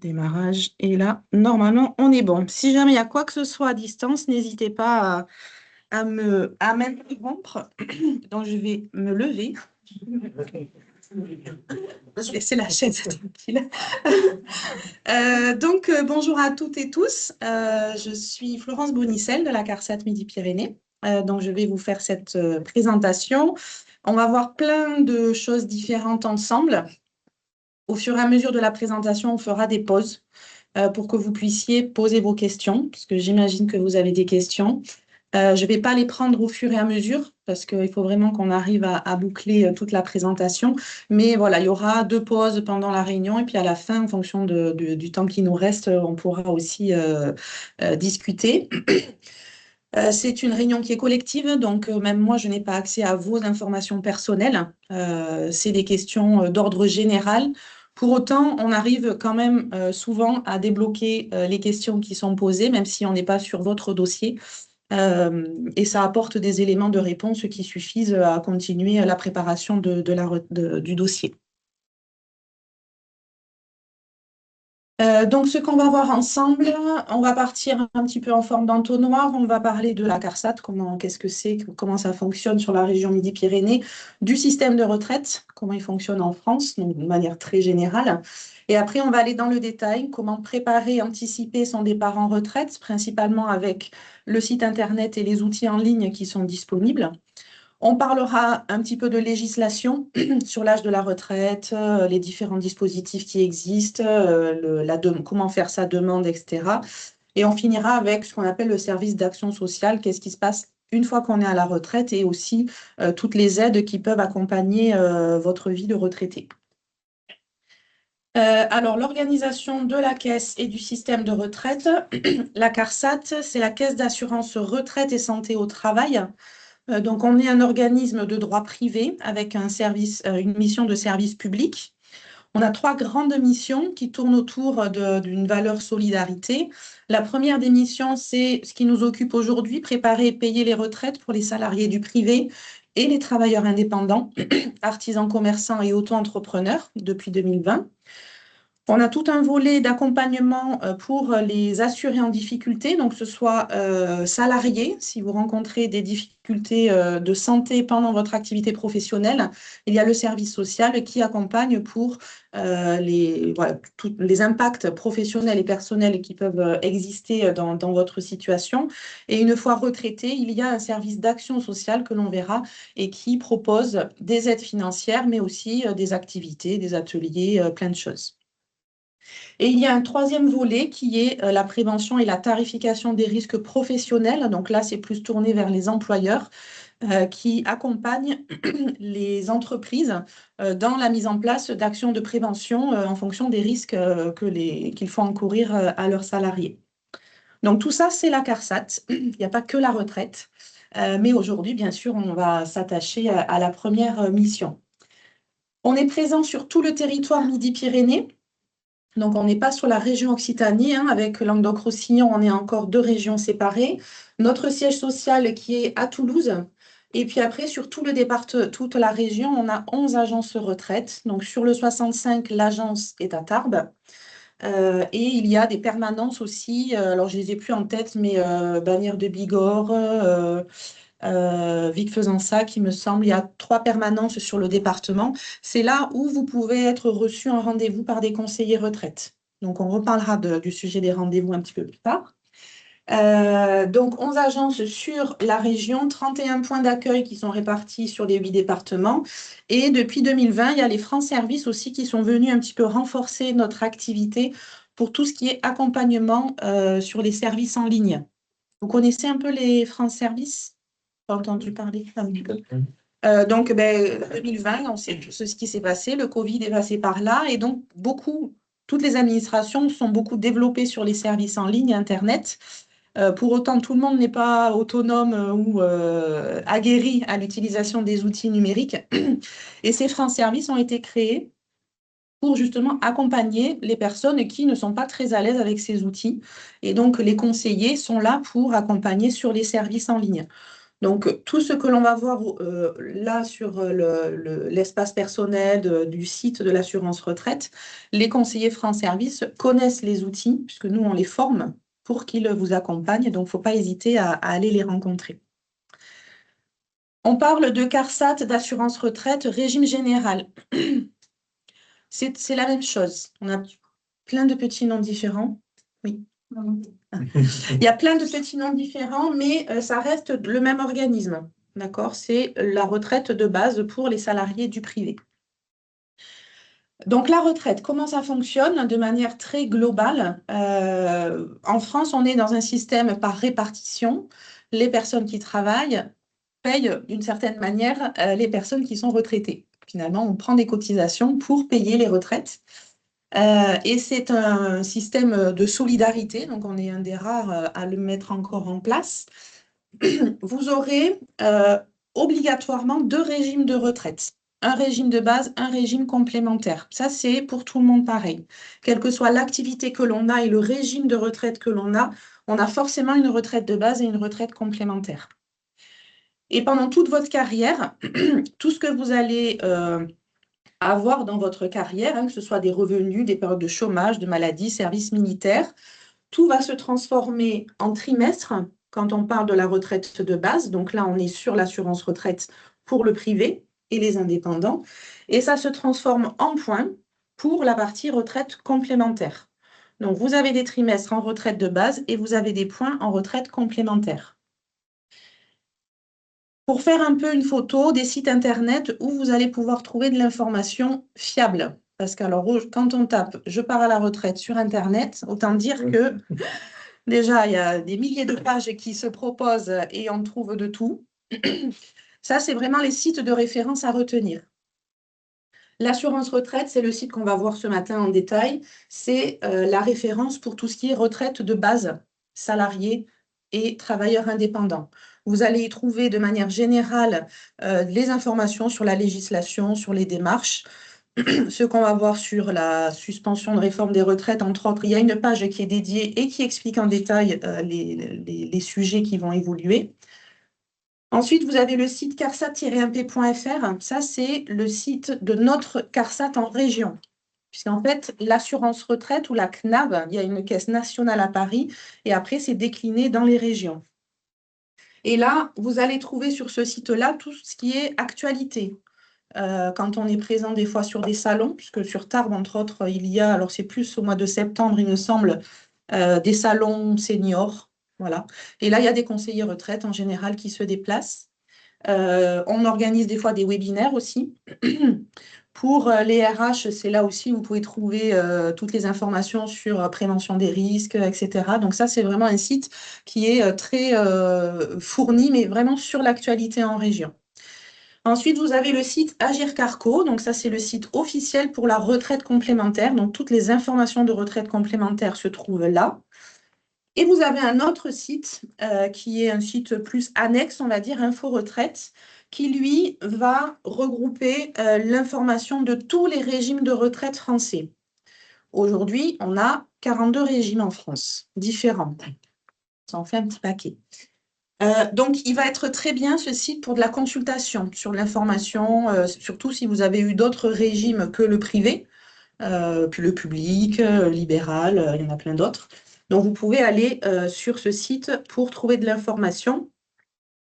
Démarrage. Et là, normalement, on est bon. Si jamais il y a quoi que ce soit à distance, n'hésitez pas à m'interrompre. Donc, je vais me lever. Je vais laisser la chaise tranquille. Bonjour à toutes et tous. Je suis Florence Bonicel de la CARSAT Midi-Pyrénées. Donc, je vais vous faire cette présentation. On va voir plein de choses différentes ensemble. Au fur et à mesure de la présentation, on fera des pauses pour que vous puissiez poser vos questions, parce que j'imagine que vous avez des questions. Je ne vais pas les prendre au fur et à mesure, parce qu'il faut vraiment qu'on arrive à boucler toute la présentation. Mais voilà, il y aura 2 pauses pendant la réunion, et puis à la fin, en fonction du temps qui nous reste, on pourra aussi discuter. C'est une réunion qui est collective, donc même moi, je n'ai pas accès à vos informations personnelles. C'est des questions d'ordre général. Pour autant, on arrive quand même souvent à débloquer les questions qui sont posées, même si on n'est pas sur votre dossier. Et ça apporte des éléments de réponse qui suffisent à continuer la préparation du dossier. Donc, ce qu'on va voir ensemble, on va partir un petit peu en forme d'entonnoir. On va parler de la CARSAT, qu'est-ce que c'est, comment ça fonctionne sur la région Midi-Pyrénées, du système de retraite, comment il fonctionne en France, donc de manière très générale. Et après, on va aller dans le détail, comment préparer, anticiper son départ en retraite, principalement avec le site Internet et les outils en ligne qui sont disponibles. On parlera un petit peu de législation sur l'âge de la retraite, les différents dispositifs qui existent, comment faire sa demande, etc. Et on finira avec ce qu'on appelle le service d'action sociale, qu'est-ce qui se passe une fois qu'on est à la retraite et aussi toutes les aides qui peuvent accompagner votre vie de retraité. Alors, l'organisation de la caisse et du système de retraite, la CARSAT, c'est la Caisse d'assurance retraite et santé au travail. Donc, on est un organisme de droit privé avec une mission de service public. On a 3 grandes missions qui tournent autour d'une valeur solidarité. La première des missions, c'est ce qui nous occupe aujourd'hui, préparer et payer les retraites pour les salariés du privé et les travailleurs indépendants, artisans, commerçants et auto-entrepreneurs depuis 2020. On a tout un volet d'accompagnement pour les assurés en difficulté, donc que ce soit salariés, si vous rencontrez des difficultés de santé pendant votre activité professionnelle, il y a le service social qui accompagne pour tous les impacts professionnels et personnels qui peuvent exister dans votre situation. Et une fois retraité, il y a un service d'action sociale que l'on verra et qui propose des aides financières, mais aussi des activités, des ateliers, plein de choses. Et il y a un troisième volet qui est la prévention et la tarification des risques professionnels. Donc là, c'est plus tourné vers les employeurs qui accompagnent les entreprises dans la mise en place d'actions de prévention en fonction des risques qu'ils font encourir à leurs salariés. Donc tout ça, c'est la CARSAT. Il n'y a pas que la retraite. Mais aujourd'hui, bien sûr, on va s'attacher à la première mission. On est présent sur tout le territoire Midi-Pyrénées. Donc, on n'est pas sur la région Occitanie, hein, avec Languedoc-Roussillon, on est encore 2 régions séparées. Notre siège social qui est à Toulouse. Et puis après, sur tout le département, toute la région, on a 11 agences retraite. Donc, sur le 65, l'agence est à Tarbes. Et il y a des permanences aussi. Alors, je ne les ai plus en tête, mais Bagnères de Bigorre, Vic-Fezensac, il me semble. Il y a 3 permanences sur le département. C'est là où vous pouvez être reçu en rendez-vous par des conseillers retraite. Donc, on reparlera du sujet des rendez-vous un petit peu plus tard. Donc, 11 agences sur la région, 31 points d'accueil qui sont répartis sur les 8 départements. Et depuis 2020, il y a les France Services aussi qui sont venus un petit peu renforcer notre activité pour tout ce qui est accompagnement sur les services en ligne. Vous connaissez un peu les France Services? Pas entendu parler un petit peu. 2020, on sait tout ce qui s'est passé, le Covid est passé par là, et donc toutes les administrations sont beaucoup développées sur les services en ligne, Internet. Pour autant, tout le monde n'est pas autonome ou aguerri à l'utilisation des outils numériques. Et ces France Services ont été créés pour justement accompagner les personnes qui ne sont pas très à l'aise avec ces outils. Et donc, les conseillers sont là pour accompagner sur les services en ligne. Donc, tout ce que l'on va voir là sur l'espace personnel du site de l'assurance retraite, les conseillers France Service connaissent les outils, puisque nous, on les forme pour qu'ils vous accompagnent. Donc, il ne faut pas hésiter à aller les rencontrer. On parle de CARSAT, d'assurance retraite, régime général. C'est la même chose. On a plein de petits noms différents. Oui. Il y a plein de petits noms différents, mais ça reste le même organisme. D'accord? C'est la retraite de base pour les salariés du privé. Donc, la retraite, comment ça fonctionne de manière très globale? En France, on est dans un système par répartition. Les personnes qui travaillent payent d'une certaine manière les personnes qui sont retraitées. Finalement, on prend des cotisations pour payer les retraites. Et c'est un système de solidarité, donc on est un des rares à le mettre encore en place. Vous aurez obligatoirement 2 régimes de retraite. Un régime de base, un régime complémentaire. Ça, c'est pour tout le monde pareil. Quelle que soit l'activité que l'on a et le régime de retraite que l'on a, on a forcément une retraite de base et une retraite complémentaire. Et pendant toute votre carrière, tout ce que vous allez avoir dans votre carrière, hein, que ce soit des revenus, des périodes de chômage, de maladie, service militaire, tout va se transformer en trimestre quand on parle de la retraite de base. Donc là, on est sur l'assurance retraite pour le privé et les indépendants. Et ça se transforme en points pour la partie retraite complémentaire. Donc, vous avez des trimestres en retraite de base et vous avez des points en retraite complémentaire. Pour faire un peu une photo des sites internet où vous allez pouvoir trouver de l'information fiable. Parce que alors, quand on tape « Je pars à la retraite » sur Internet, autant dire que déjà, il y a des milliers de pages qui se proposent et on trouve de tout. Ça, c'est vraiment les sites de référence à retenir. L'assurance retraite, c'est le site qu'on va voir ce matin en détail. C'est la référence pour tout ce qui est retraite de base, salariés et travailleurs indépendants. Vous allez y trouver de manière générale les informations sur la législation, sur les démarches. Ce qu'on va voir sur la suspension de réforme des retraites, entre autres, il y a une page qui est dédiée et qui explique en détail les sujets qui vont évoluer. Ensuite, vous avez le site carsat-imp.fr. Ça, c'est le site de notre CARSAT en région. Puisqu'en fait, l'assurance retraite ou la CNAV, il y a une caisse nationale à Paris et après, c'est décliné dans les régions. Et là, vous allez trouver sur ce site-là tout ce qui est actualité. Quand on est présent des fois sur des salons, puisque sur Tarbes, entre autres, il y a, alors c'est plus au mois de septembre, il me semble, des salons seniors. Voilà. Et là, il y a des conseillers retraite en général qui se déplacent. On organise des fois des webinaires aussi. Pour les RH, c'est là aussi où vous pouvez trouver toutes les informations sur prévention des risques, etc. Donc ça, c'est vraiment un site qui est très fourni, mais vraiment sur l'actualité en région. Ensuite, vous avez le site Agir Carco. Donc ça, c'est le site officiel pour la retraite complémentaire. Donc toutes les informations de retraite complémentaire se trouvent là. Et vous avez un autre site qui est un site plus annexe, on va dire, Info Retraite, qui lui va regrouper l'information de tous les régimes de retraite français. Aujourd'hui, on a 42 régimes en France, différents. Ça en fait un petit paquet. Donc, il va être très bien ce site pour de la consultation sur l'information, surtout si vous avez eu d'autres régimes que le privé, puis le public, libéral, il y en a plein d'autres. Donc, vous pouvez aller sur ce site pour trouver de l'information.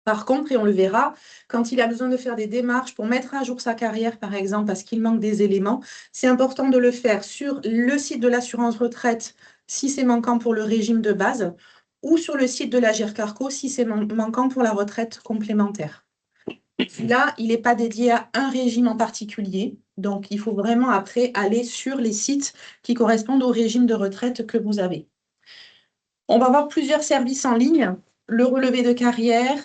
Par contre, et on le verra, quand il a besoin de faire des démarches pour mettre à jour sa carrière, par exemple, parce qu'il manque des éléments, c'est important de le faire sur le site de l'assurance retraite si c'est manquant pour le régime de base, ou sur le site de l'Agir Carco si c'est manquant pour la retraite complémentaire. Là, il n'est pas dédié à un régime en particulier, donc il faut vraiment après aller sur les sites qui correspondent au régime de retraite que vous avez. On va voir plusieurs services en ligne, le relevé de carrière,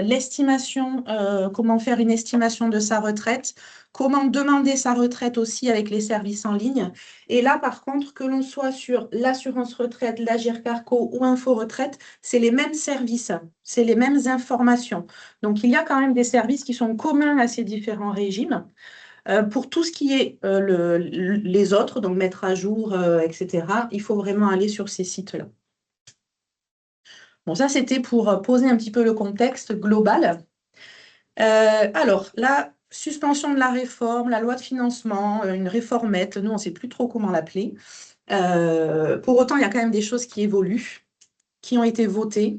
l'estimation, comment faire une estimation de sa retraite, comment demander sa retraite aussi avec les services en ligne. Et là, par contre, que l'on soit sur l'assurance retraite, l'Agir Carco ou Info Retraite, c'est les mêmes services, c'est les mêmes informations. Donc, il y a quand même des services qui sont communs à ces différents régimes. Pour tout ce qui est les autres, donc mettre à jour, etc., il faut vraiment aller sur ces sites-là. Bon, ça, c'était pour poser un petit peu le contexte global. Alors, la suspension de la réforme, la loi de financement, une réformette, nous, on ne sait plus trop comment l'appeler. Pour autant, il y a quand même des choses qui évoluent, qui ont été votées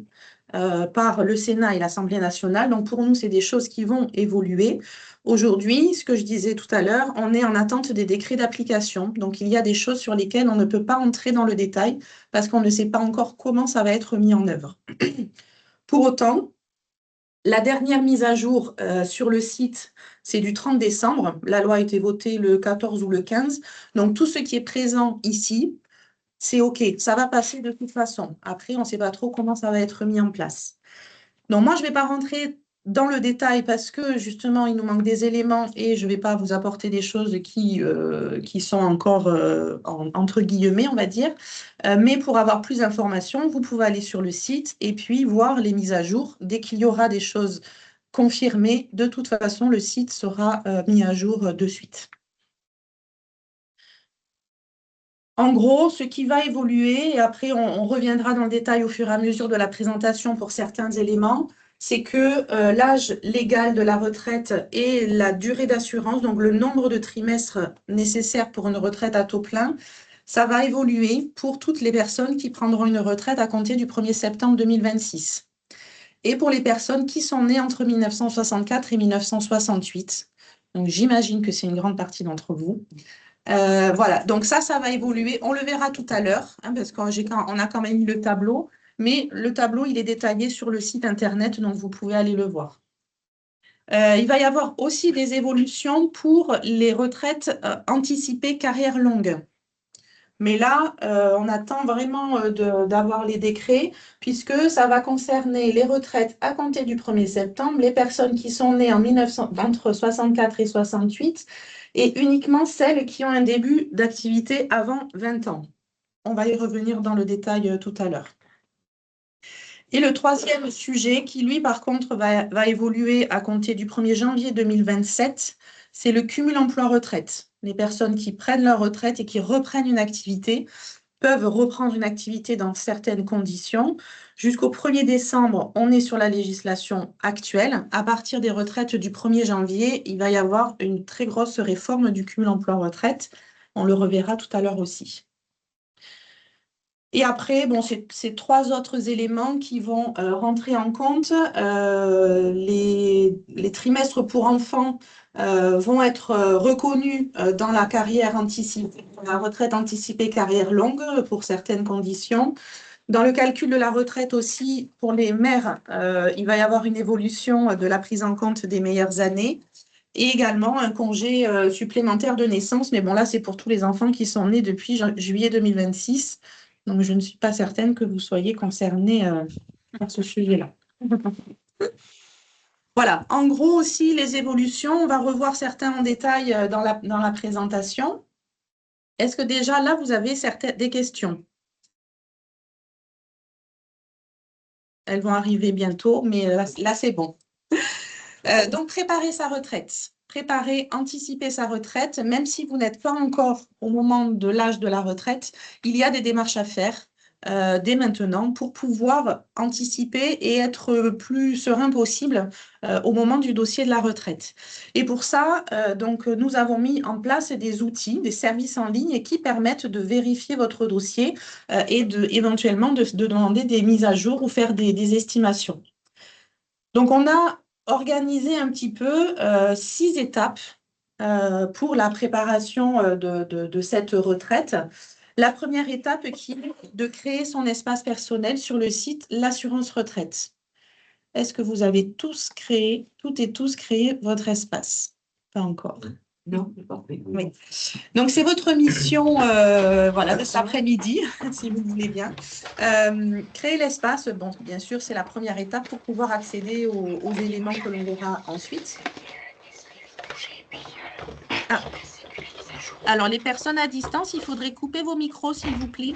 par le Sénat et l'Assemblée nationale. Donc, pour nous, c'est des choses qui vont évoluer. Aujourd'hui, ce que je disais tout à l'heure, on est en attente des décrets d'application. Donc, il y a des choses sur lesquelles on ne peut pas entrer dans le détail parce qu'on ne sait pas encore comment ça va être mis en œuvre. Pour autant, la dernière mise à jour sur le site, c'est du 30 décembre. La loi a été votée le 14 ou le 15. Donc, tout ce qui est présent ici, c'est OK. Ça va passer de toute façon. Après, on ne sait pas trop comment ça va être mis en place. Donc, moi, je ne vais pas rentrer dans le détail parce que, justement, il nous manque des éléments et je ne vais pas vous apporter des choses qui sont encore, entre guillemets, on va dire. Mais pour avoir plus d'informations, vous pouvez aller sur le site et puis voir les mises à jour. Dès qu'il y aura des choses confirmées, de toute façon, le site sera mis à jour de suite. En gros, ce qui va évoluer, et après on reviendra dans le détail au fur et à mesure de la présentation pour certains éléments, c'est que l'âge légal de la retraite et la durée d'assurance, donc le nombre de trimestres nécessaires pour une retraite à taux plein, ça va évoluer pour toutes les personnes qui prendront une retraite à compter du 1er septembre 2026. Et pour les personnes qui sont nées entre 1964 et 1968. Donc j'imagine que c'est une grande partie d'entre vous. Voilà, donc ça va évoluer. On le verra tout à l'heure, hein, parce qu'on a quand même mis le tableau, mais le tableau, il est détaillé sur le site Internet, donc vous pouvez aller le voir. Il va y avoir aussi des évolutions pour les retraites anticipées carrière longue. Mais là, on attend vraiment d'avoir les décrets, puisque ça va concerner les retraites à compter du 1er septembre, les personnes qui sont nées entre 64 et 68, et uniquement celles qui ont un début d'activité avant 20 ans. On va y revenir dans le détail tout à l'heure. Et le troisième sujet, qui lui, par contre, va évoluer à compter du 1er janvier 2027, c'est le cumul emploi-retraite. Les personnes qui prennent leur retraite et qui reprennent une activité peuvent reprendre une activité dans certaines conditions. Jusqu'au 1er décembre, on est sur la législation actuelle. À partir des retraites du 1er janvier, il va y avoir une très grosse réforme du cumul emploi-retraite. On le reverra tout à l'heure aussi. Et après, bon, c'est trois autres éléments qui vont rentrer en compte. Les trimestres pour enfants vont être reconnus dans la carrière anticipée, dans la retraite anticipée carrière longue pour certaines conditions. Dans le calcul de la retraite aussi, pour les mères, il va y avoir une évolution de la prise en compte des meilleures années et également un congé supplémentaire de naissance. Mais bon, là, c'est pour tous les enfants qui sont nés depuis juillet 2026. Donc, je ne suis pas certaine que vous soyez concernés par ce sujet-là. Voilà, en gros aussi, les évolutions, on va revoir certains en détail dans la présentation. Est-ce que déjà là, vous avez des questions? Elles vont arriver bientôt, mais là c'est bon. Donc, préparer sa retraite. Préparer, anticiper sa retraite, même si vous n'êtes pas encore au moment de l'âge de la retraite, il y a des démarches à faire dès maintenant pour pouvoir anticiper et être le plus serein possible au moment du dossier de la retraite. Et pour ça, donc, nous avons mis en place des outils, des services en ligne qui permettent de vérifier votre dossier et éventuellement de demander des mises à jour ou faire des estimations. Donc, on a organisé un petit peu 6 étapes pour la préparation de cette retraite. La première étape qui est de créer son espace personnel sur le site L'Assurance Retraite. Est-ce que vous avez tous créé, toutes et tous créé votre espace? Pas encore. Non, oui. Donc, c'est votre mission voilà, de cet après-midi, si vous voulez bien. Créer l'espace, bon, bien sûr, c'est la première étape pour pouvoir accéder aux éléments que l'on verra ensuite. Ah. Alors, les personnes à distance, il faudrait couper vos micros, s'il vous plaît.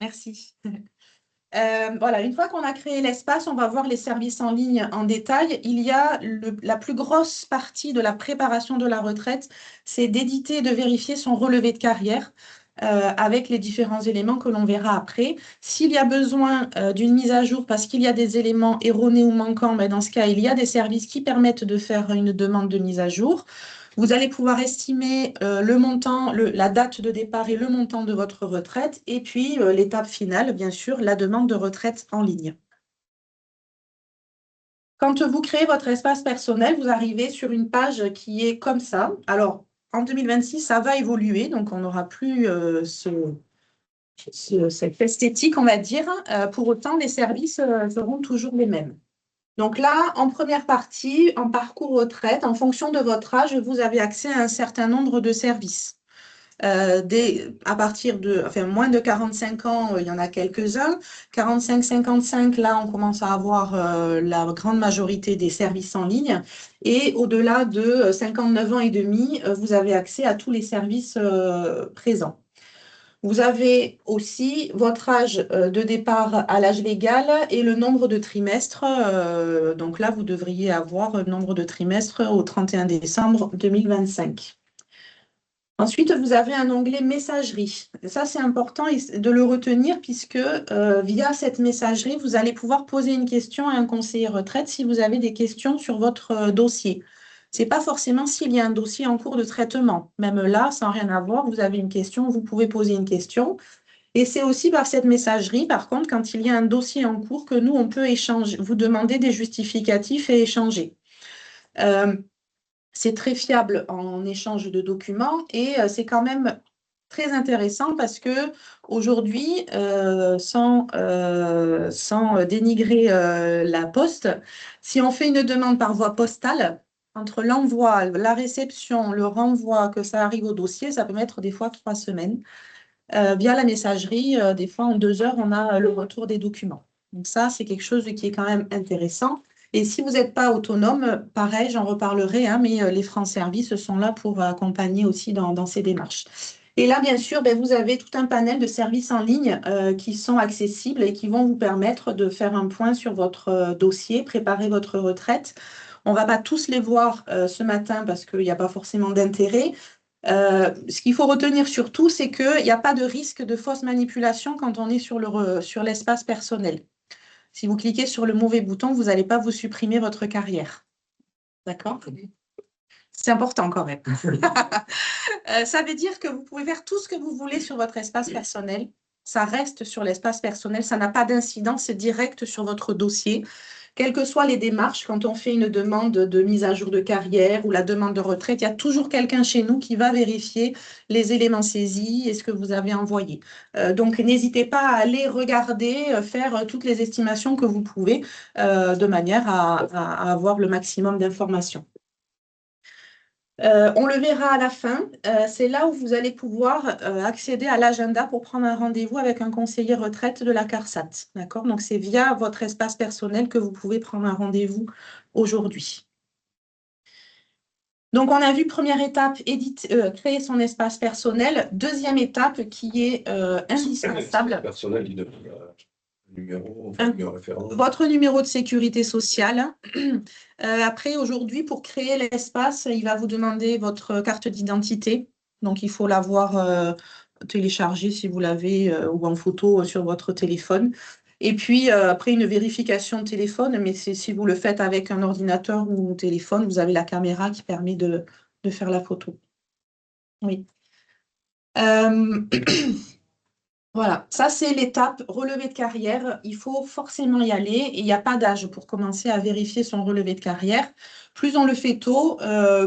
Merci. Voilà, une fois qu'on a créé l'espace, on va voir les services en ligne en détail. Il y a la plus grosse partie de la préparation de la retraite, c'est d'éditer et de vérifier son relevé de carrière. avec les différents éléments que l'on verra après. S'il y a besoin d'une mise à jour parce qu'il y a des éléments erronés ou manquants, ben dans ce cas, il y a des services qui permettent de faire une demande de mise à jour. Vous allez pouvoir estimer le montant, la date de départ et le montant de votre retraite. Et puis, l'étape finale, bien sûr, la demande de retraite en ligne. Quand vous créez votre espace personnel, vous arrivez sur une page qui est comme ça. Alors, en 2026, ça va évoluer, donc on n'aura plus cette esthétique, on va dire. Pour autant, les services seront toujours les mêmes. Donc là, en première partie, en parcours retraite, en fonction de votre âge, vous avez accès à un certain nombre de services. À partir de, enfin, moins de 45 ans, il y en a quelques-uns. 45-55, là, on commence à avoir la grande majorité des services en ligne. Et au-delà de 59 ans et demi, vous avez accès à tous les services présents. Vous avez aussi votre âge de départ à l'âge légal et le nombre de trimestres. Donc là, vous devriez avoir le nombre de trimestres au 31 décembre 2025. Ensuite, vous avez un onglet messagerie. Ça, c'est important de le retenir puisque via cette messagerie, vous allez pouvoir poser une question à un conseiller retraite si vous avez des questions sur votre dossier. Ce n'est pas forcément s'il y a un dossier en cours de traitement. Même là, sans rien avoir, vous avez une question, vous pouvez poser une question. Et c'est aussi par cette messagerie, par contre, quand il y a un dossier en cours, que nous, on peut échanger, vous demander des justificatifs et échanger. C'est très fiable en échange de documents et c'est quand même très intéressant parce que aujourd'hui, sans dénigrer la poste, si on fait une demande par voie postale, entre l'envoi, la réception, le renvoi, que ça arrive au dossier, ça peut mettre des fois 3 semaines. Via la messagerie, des fois en 2 heures, on a le retour des documents. Donc ça, c'est quelque chose qui est quand même intéressant. Et si vous n'êtes pas autonome, pareil, j'en reparlerai, hein, mais les France Services sont là pour accompagner aussi dans ces démarches. Et là, bien sûr, ben, vous avez tout un panel de services en ligne qui sont accessibles et qui vont vous permettre de faire un point sur votre dossier, préparer votre retraite. On ne va pas tous les voir ce matin parce qu'il n'y a pas forcément d'intérêt. Ce qu'il faut retenir surtout, c'est qu'il n'y a pas de risque de fausse manipulation quand on est sur l'espace personnel. Si vous cliquez sur le mauvais bouton, vous n'allez pas vous supprimer votre carrière. D'accord? C'est important quand même. Ça veut dire que vous pouvez faire tout ce que vous voulez sur votre espace personnel. Ça reste sur l'espace personnel. Ça n'a pas d'incidence directe sur votre dossier. Quelles que soient les démarches, quand on fait une demande de mise à jour de carrière ou la demande de retraite, il y a toujours quelqu'un chez nous qui va vérifier les éléments saisis et ce que vous avez envoyé. Donc, n'hésitez pas à aller regarder, faire toutes les estimations que vous pouvez de manière à avoir le maximum d'informations. On le verra à la fin. C'est là où vous allez pouvoir accéder à l'agenda pour prendre un rendez-vous avec un conseiller retraite de la CARSAT. D'accord? Donc, c'est via votre espace personnel que vous pouvez prendre un rendez-vous aujourd'hui. Donc, on a vu première étape, créer son espace personnel. Deuxième étape qui est indispensable. Personnel, numéro référent. Votre numéro de sécurité sociale. Après, aujourd'hui, pour créer l'espace, il va vous demander votre carte d'identité. Donc, il faut l'avoir téléchargée si vous l'avez ou en photo sur votre téléphone. Et puis, après, une vérification de téléphone, mais si vous le faites avec un ordinateur ou un téléphone, vous avez la caméra qui permet de faire la photo. Oui. Voilà, ça c'est l'étape relevé de carrière. Il faut forcément y aller et il n'y a pas d'âge pour commencer à vérifier son relevé de carrière. Plus on le fait tôt,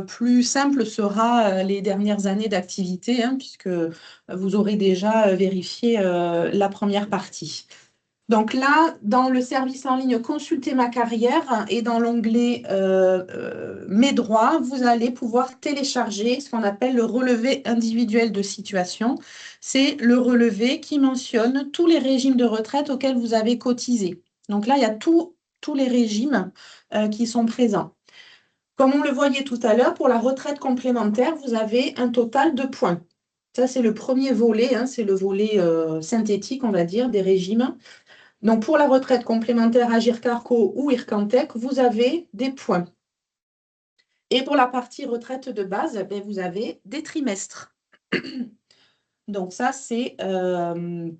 plus simple sera les dernières années d'activité, hein, puisque vous aurez déjà vérifié la première partie. Donc là, dans le service en ligne Consulter ma carrière et dans l'onglet Mes droits, vous allez pouvoir télécharger ce qu'on appelle le relevé individuel de situation. C'est le relevé qui mentionne tous les régimes de retraite auxquels vous avez cotisé. Donc là, il y a tous les régimes qui sont présents. Comme on le voyait tout à l'heure, pour la retraite complémentaire, vous avez un total de points. Ça, c'est le premier volet, hein, c'est le volet synthétique, on va dire, des régimes. Donc, pour la retraite complémentaire Agir Carco ou Ircantec, vous avez des points. Et pour la partie retraite de base, ben, vous avez des trimestres. Donc ça, c'est une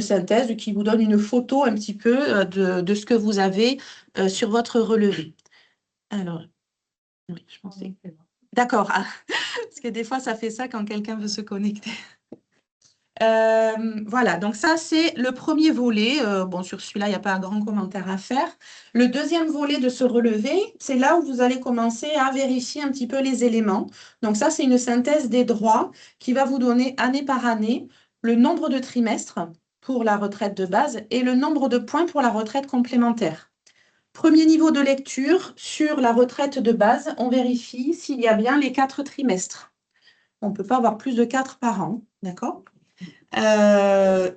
synthèse qui vous donne une photo un petit peu de ce que vous avez sur votre relevé. Alors, oui, je pensais. D'accord. Ah, parce que des fois, ça fait ça quand quelqu'un veut se connecter. Voilà, donc ça, c'est le premier volet. Bon, sur celui-là, il n'y a pas un grand commentaire à faire. Le deuxième volet de ce relevé, c'est là où vous allez commencer à vérifier un petit peu les éléments. Donc ça, c'est une synthèse des droits qui va vous donner année par année le nombre de trimestres pour la retraite de base et le nombre de points pour la retraite complémentaire. Premier niveau de lecture, sur la retraite de base, on vérifie s'il y a bien les 4 trimestres. On ne peut pas avoir plus de 4 par an, d'accord?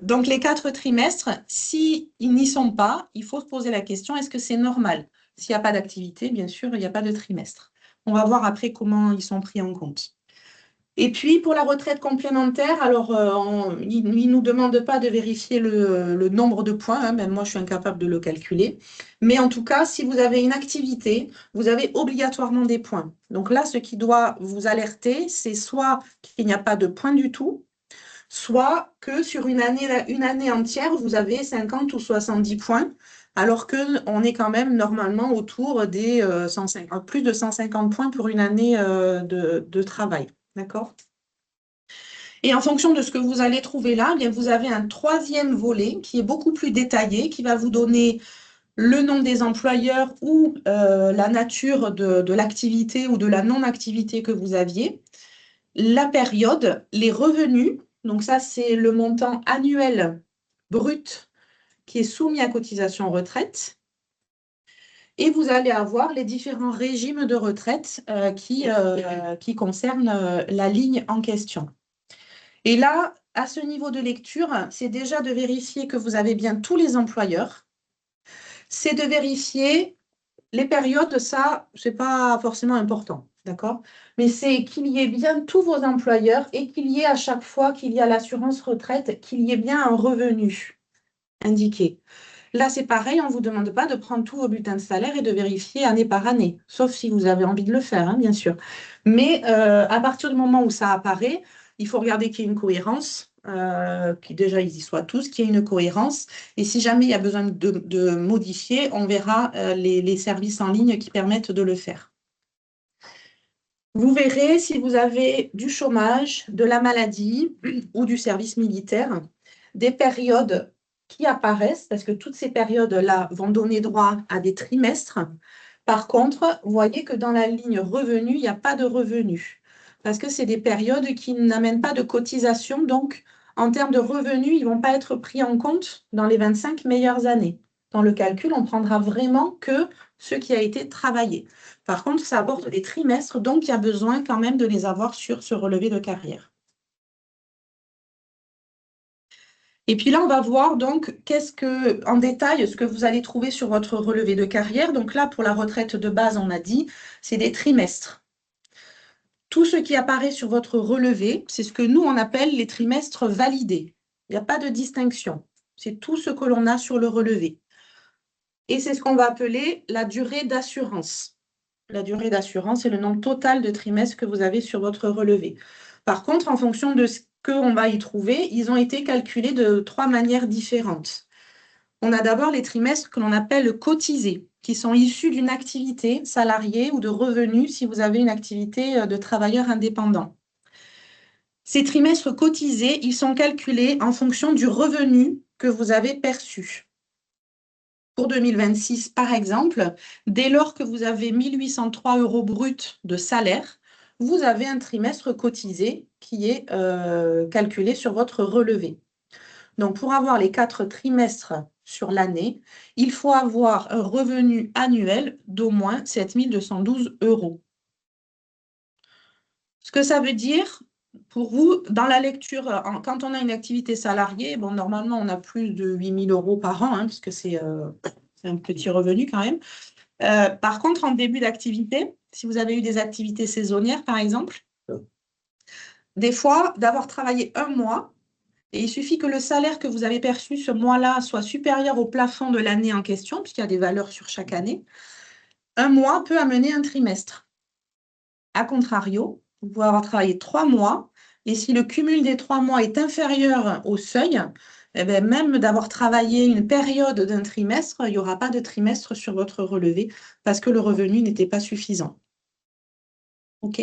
Donc, les 4 trimestres, s'ils n'y sont pas, il faut se poser la question, est-ce que c'est normal? S'il n'y a pas d'activité, bien sûr, il n'y a pas de trimestre. On va voir après comment ils sont pris en compte. Et puis, pour la retraite complémentaire, alors, il ne nous demande pas de vérifier le nombre de points, hein, même moi, je suis incapable de le calculer. Mais en tout cas, si vous avez une activité, vous avez obligatoirement des points. Donc là, ce qui doit vous alerter, c'est soit qu'il n'y a pas de points du tout, soit que sur une année entière, vous avez 50 ou 70 points, alors qu'on est quand même normalement autour des 150, plus de 150 points pour une année de travail. D'accord? Et en fonction de ce que vous allez trouver là, eh bien, vous avez un troisième volet qui est beaucoup plus détaillé, qui va vous donner le nom des employeurs ou la nature de l'activité ou de la non-activité que vous aviez, la période, les revenus. Donc ça, c'est le montant annuel brut qui est soumis à cotisation retraite. Et vous allez avoir les différents régimes de retraite qui concernent la ligne en question. Et là, à ce niveau de lecture, c'est déjà de vérifier que vous avez bien tous les employeurs. C'est de vérifier les périodes, ça, c'est pas forcément important, d'accord? Mais c'est qu'il y ait bien tous vos employeurs et qu'il y ait à chaque fois qu'il y a l'assurance retraite, qu'il y ait bien un revenu indiqué. Là, c'est pareil, on ne vous demande pas de prendre tous vos bulletins de salaire et de vérifier année par année, sauf si vous avez envie de le faire, hein, bien sûr. Mais à partir du moment où ça apparaît, il faut regarder qu'il y ait une cohérence, que déjà ils y soient tous, qu'il y ait une cohérence. Et si jamais il y a besoin de modifier, on verra les services en ligne qui permettent de le faire. Vous verrez si vous avez du chômage, de la maladie ou du service militaire, des périodes qui apparaissent, parce que toutes ces périodes-là vont donner droit à des trimestres. Par contre, vous voyez que dans la ligne revenu, il n'y a pas de revenu, parce que c'est des périodes qui n'amènent pas de cotisation. Donc, en termes de revenus, ils ne vont pas être pris en compte dans les 25 meilleures années. Dans le calcul, on prendra vraiment que ce qui a été travaillé. Par contre, ça apporte des trimestres, donc il y a besoin quand même de les avoir sur ce relevé de carrière. Et puis là, on va voir donc en détail ce que vous allez trouver sur votre relevé de carrière. Donc là, pour la retraite de base, on a dit, c'est des trimestres. Tout ce qui apparaît sur votre relevé, c'est ce que nous, on appelle les trimestres validés. Il n'y a pas de distinction. C'est tout ce que l'on a sur le relevé. Et c'est ce qu'on va appeler la durée d'assurance. La durée d'assurance est le nombre total de trimestres que vous avez sur votre relevé. Par contre, en fonction de ce qu'on va y trouver, ils ont été calculés de 3 manières différentes. On a d'abord les trimestres que l'on appelle cotisés, qui sont issus d'une activité salariée ou de revenus si vous avez une activité de travailleur indépendant. Ces trimestres cotisés, ils sont calculés en fonction du revenu que vous avez perçu. Pour 2026, par exemple, dès lors que vous avez 1 803 € bruts de salaire, vous avez un trimestre cotisé qui est calculé sur votre relevé. Donc, pour avoir les 4 trimestres sur l'année, il faut avoir un revenu annuel d'au moins 7 212 €. Ce que ça veut dire, pour vous, dans la lecture, quand on a une activité salariée, bon, normalement, on a plus de 8 000 € par an, hein, parce que c'est un petit revenu quand même. Par contre, en début d'activité, si vous avez eu des activités saisonnières, par exemple, des fois, d'avoir travaillé un mois, et il suffit que le salaire que vous avez perçu ce mois-là soit supérieur au plafond de l'année en question, puisqu'il y a des valeurs sur chaque année, un mois peut amener un trimestre. A contrario, vous pouvez avoir travaillé 3 mois, Et si le cumul des 3 mois est inférieur au seuil, eh bien, même d'avoir travaillé une période d'un trimestre, il n'y aura pas de trimestre sur votre relevé parce que le revenu n'était pas suffisant. OK?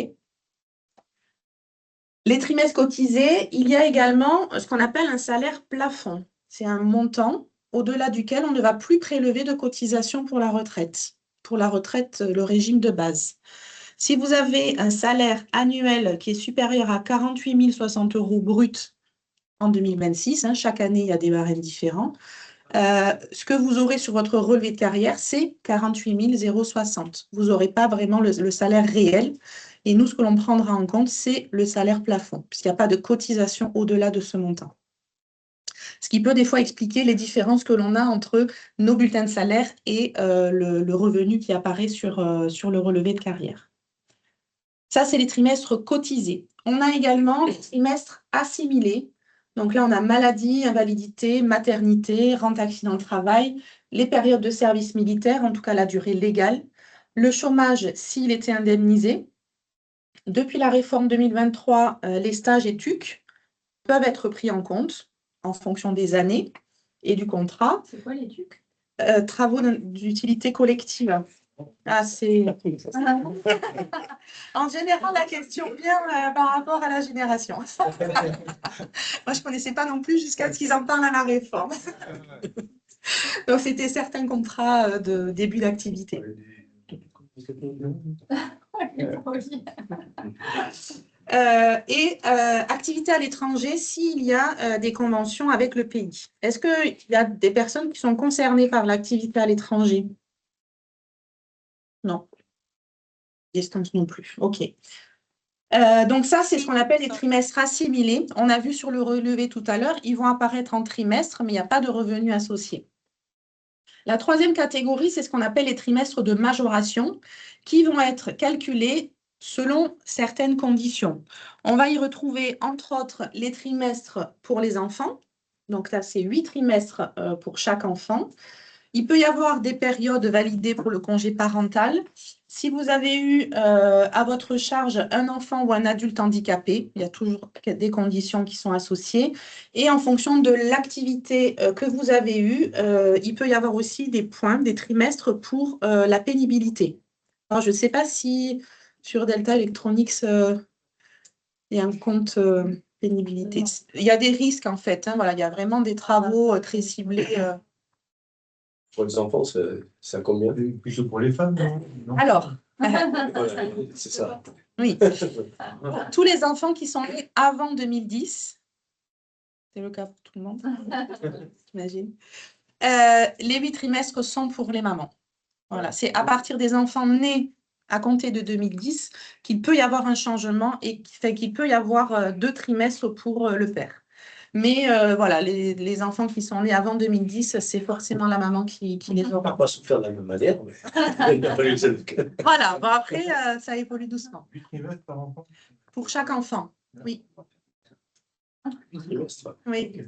Les trimestres cotisés, il y a également ce qu'on appelle un salaire plafond. C'est un montant au-delà duquel on ne va plus prélever de cotisation pour la retraite. Pour la retraite, le régime de base. Si vous avez un salaire annuel qui est supérieur à 48 060 € brut en 2026, chaque année, il y a des barèmes différents, ce que vous aurez sur votre relevé de carrière, c'est 48 060. Vous n'aurez pas vraiment le salaire réel. Et nous, ce que l'on prendra en compte, c'est le salaire plafond, puisqu'il n'y a pas de cotisation au-delà de ce montant. Ce qui peut des fois expliquer les différences que l'on a entre nos bulletins de salaire et le revenu qui apparaît sur le relevé de carrière. Ça, c'est les trimestres cotisés. On a également les trimestres assimilés. Donc là, on a maladie, invalidité, maternité, rente accident de travail, les périodes de service militaire, en tout cas la durée légale, le chômage s'il était indemnisé. Depuis la réforme 2023, les stages et TUC peuvent être pris en compte en fonction des années et du contrat. C'est quoi les TUC? Travaux d'utilité collective. Ah, c'est... En général, la question vient par rapport à la génération. Moi, je ne connaissais pas non plus jusqu'à ce qu'ils en parlent à la réforme. Donc, c'était certains contrats de début d'activité. Activité à l'étranger s'il y a des conventions avec le pays. Est-ce qu'il y a des personnes qui sont concernées par l'activité à l'étranger? Non. Distance non plus. OK. Donc ça, c'est ce qu'on appelle les trimestres assimilés. On a vu sur le relevé tout à l'heure, ils vont apparaître en trimestre, mais il n'y a pas de revenus associés. La troisième catégorie, c'est ce qu'on appelle les trimestres de majoration, qui vont être calculés selon certaines conditions. On va y retrouver, entre autres, les trimestres pour les enfants. Donc là, c'est 8 trimestres pour chaque enfant. Il peut y avoir des périodes validées pour le congé parental. Si vous avez eu à votre charge un enfant ou un adulte handicapé, il y a toujours des conditions qui sont associées. Et en fonction de l'activité que vous avez eue, il peut y avoir aussi des points, des trimestres pour la pénibilité. Alors, je ne sais pas si sur Delta Electronics, il y a un compte pénibilité. Il y a des risques, en fait. Voilà, il y a vraiment des travaux très ciblés. Pour les enfants, c'est à combien? Plutôt pour les femmes, non? Alors, Voilà, c'est ça. oui. Pour tous les enfants qui sont nés avant 2010, c'est le cas pour tout le monde, j'imagine. Les 8 trimestres sont pour les mamans. Voilà, c'est à partir des enfants nés à compter de 2010 qu'il peut y avoir un changement et qu'il peut y avoir 2 trimestres pour le père. Mais voilà, les enfants qui sont nés avant 2010, c'est forcément la maman qui les On ne aura. va pas se faire de la même manière, mais Voilà, bon, après, ça évolue doucement. 8 trimestres par enfant? Pour chaque enfant, oui. Oui.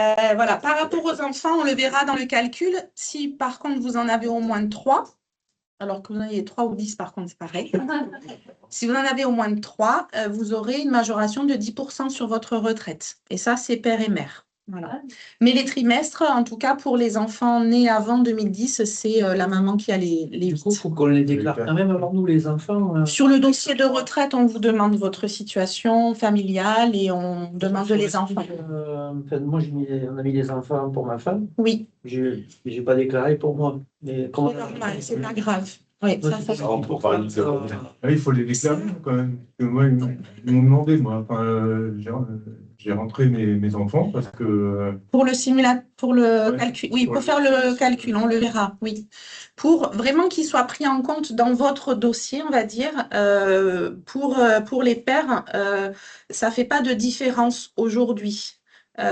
Voilà, par rapport aux enfants, on le verra dans le calcul. Si par contre vous en avez au moins 3, alors que vous en avez 3 ou 10, par contre, c'est pareil. Si vous en avez au moins 3, vous aurez une majoration de 10% sur votre retraite. Et ça, c'est père et mère. Voilà. Mais les trimestres, en tout cas, pour les enfants nés avant 2010, c'est la maman qui a les 8. Du coup, il faut qu'on les déclare quand même avant nous, les enfants. Sur le dossier de retraite, on vous demande votre situation familiale et on demande les enfants. Moi, on a mis les enfants pour ma femme. Oui. J'ai pas déclaré pour moi. Mais C'est normal, c'est pas grave. Oui, ça. On peut parler de Ah, il faut les déclarer quand même. Parce que moi, ils m'ont demandé, moi. Enfin, j'ai rentré mes enfants parce que. Pour le simulateur, pour le Ouais. calcul. Oui, Pour pour faire le calcul, on le verra, oui. Pour vraiment qu'il soit pris en compte dans votre dossier, on va dire, pour les pères, ça ne fait pas de différence aujourd'hui.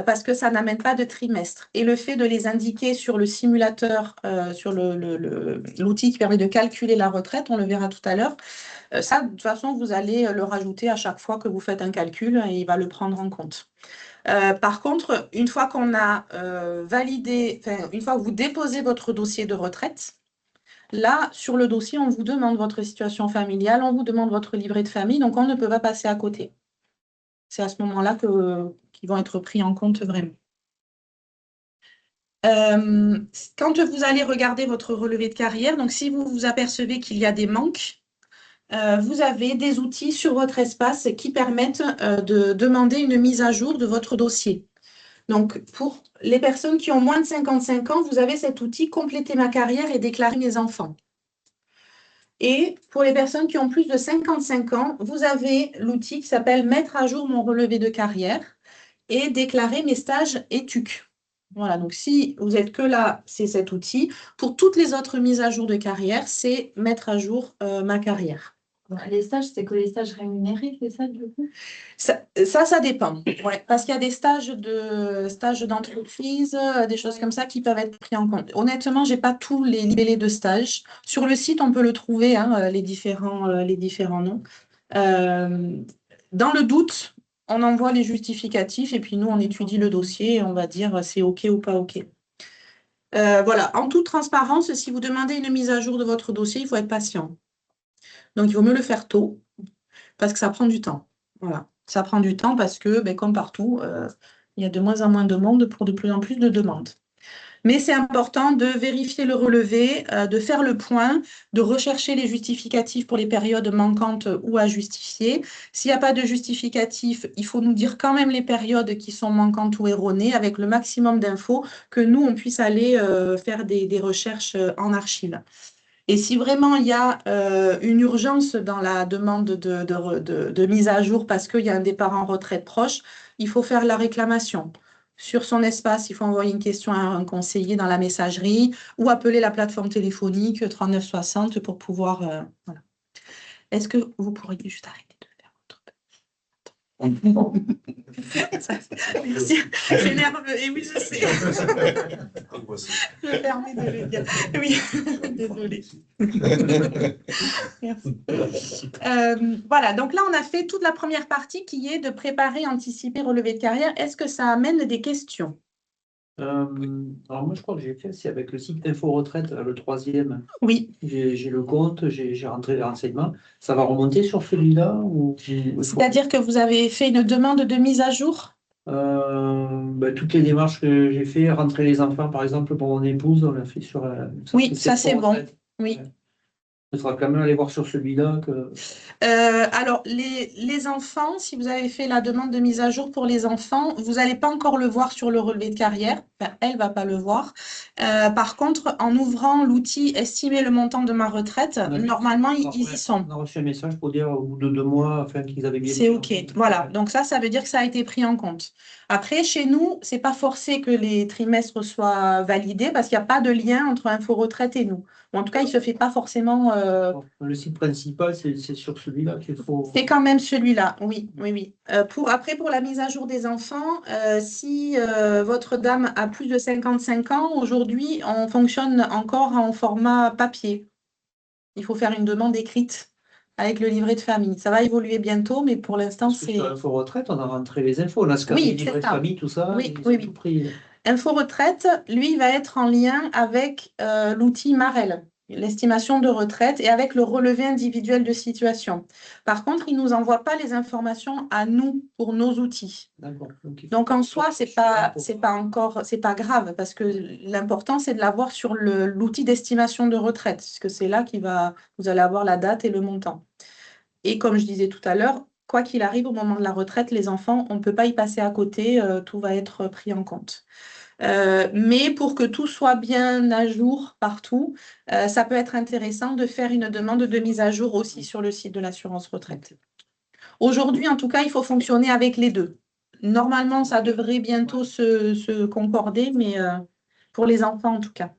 Parce que ça n'amène pas de trimestre. Et le fait de les indiquer sur le simulateur, sur l'outil qui permet de calculer la retraite, on le verra tout à l'heure, ça, de toute façon, vous allez le rajouter à chaque fois que vous faites un calcul et il va le prendre en compte. Par contre, une fois qu'on a validé, une fois que vous déposez votre dossier de retraite, là, sur le dossier, on vous demande votre situation familiale, on vous demande votre livret de famille, donc on ne peut pas passer à côté. C'est à ce moment-là qu'ils vont être pris en compte vraiment. Quand vous allez regarder votre relevé de carrière, donc si vous vous apercevez qu'il y a des manques, vous avez des outils sur votre espace qui permettent de demander une mise à jour de votre dossier. Donc, pour les personnes qui ont moins de 55 ans, vous avez cet outil « Compléter ma carrière et déclarer mes enfants ». Et pour les personnes qui ont plus de 55 ans, vous avez l'outil qui s'appelle « Mettre à jour mon relevé de carrière et déclarer mes stages et TUC ». Voilà, donc si vous êtes que là, c'est cet outil. Pour toutes les autres mises à jour de carrière, c'est « Mettre à jour ma carrière ». Les stages, c'est que les stages rémunérés, c'est ça, du coup? Ça dépend. Ouais, parce qu'il y a des stages d'entreprise, des choses comme ça qui peuvent être pris en compte. Honnêtement, je n'ai pas tous les libellés de stage. Sur le site, on peut le trouver, hein, les différents noms. Dans le doute, on envoie les justificatifs et puis nous, on étudie le dossier et on va dire c'est OK ou pas OK. Voilà, en toute transparence, si vous demandez une mise à jour de votre dossier, il faut être patient. Donc, il vaut mieux le faire tôt parce que ça prend du temps. Voilà. Ça prend du temps parce que, comme partout, il y a de moins en moins de monde pour de plus en plus de demandes. Mais c'est important de vérifier le relevé, de faire le point, de rechercher les justificatifs pour les périodes manquantes ou à justifier. S'il n'y a pas de justificatif, il faut nous dire quand même les périodes qui sont manquantes ou erronées avec le maximum d'infos que nous, on puisse aller faire des recherches en archives. Et si vraiment il y a une urgence dans la demande de mise à jour parce qu'il y a un départ en retraite proche, il faut faire la réclamation. Sur son espace, il faut envoyer une question à un conseiller dans la messagerie ou appeler la plateforme téléphonique 3960 pour pouvoir... voilà. Est-ce que vous pourriez juste arrêter de faire votre... C'est nerveux, et oui, je sais. Je me permets de le dire. Oui, désolée. Merci. Voilà, donc là, on a fait toute la première partie qui est de préparer, anticiper, relevé de carrière. Est-ce que ça amène des questions? Alors moi, je crois que j'ai fait, c'est avec le site Info Retraite, le 3e. Oui. J'ai le compte, j'ai rentré les renseignements. Ça va remonter sur celui-là ou... C'est-à-dire que vous avez fait une demande de mise à jour? Toutes les démarches que j'ai fait, rentrer les enfants, par exemple, pour mon épouse, on l'a fait sur... Oui, ça c'est bon. Oui. Il faudra quand même aller voir sur celui-là que... Alors, les enfants, si vous avez fait la demande de mise à jour pour les enfants, vous n'allez pas encore le voir sur le relevé de carrière. Enfin, elle ne va pas le voir. Par contre, en ouvrant l'outil « Estimer le montant de ma retraite », normalement, ils y sont. On a reçu un message pour dire au bout de 2 mois qu'ils avaient bien... C'est OK. Voilà. Donc ça veut dire que ça a été pris en compte. Après, chez nous, ce n'est pas forcé que les trimestres soient validés parce qu'il n'y a pas de lien entre Info Retraite et nous. Ou en tout cas, il ne se fait pas forcément... Le site principal, c'est sur celui-là qu'il faut... C'est quand même celui-là, oui. Après, pour la mise à jour des enfants, si votre dame a plus de 55 ans, aujourd'hui, on fonctionne encore en format papier. Il faut faire une demande écrite avec le livret de famille. Ça va évoluer bientôt, mais pour l'instant, c'est... Sur Info Retraite, on a rentré les infos, on a scanné les livrets de famille, tout ça. Oui. Tout pris. Info Retraite, lui, va être en lien avec l'outil Marel, l'estimation de retraite, et avec le relevé individuel de situation. Par contre, il ne nous envoie pas les informations à nous pour nos outils. Donc en soi, c'est pas grave, parce que l'important, c'est de l'avoir sur l'outil d'estimation de retraite, puisque c'est là vous allez avoir la date et le montant. Et comme je disais tout à l'heure, quoi qu'il arrive au moment de la retraite, les enfants, on ne peut pas y passer à côté, tout va être pris en compte. Mais pour que tout soit bien à jour partout, ça peut être intéressant de faire une demande de mise à jour aussi sur le site de l'assurance retraite. Aujourd'hui, en tout cas, il faut fonctionner avec les deux. Normalement, ça devrait bientôt se concorder, mais pour les enfants, en tout cas.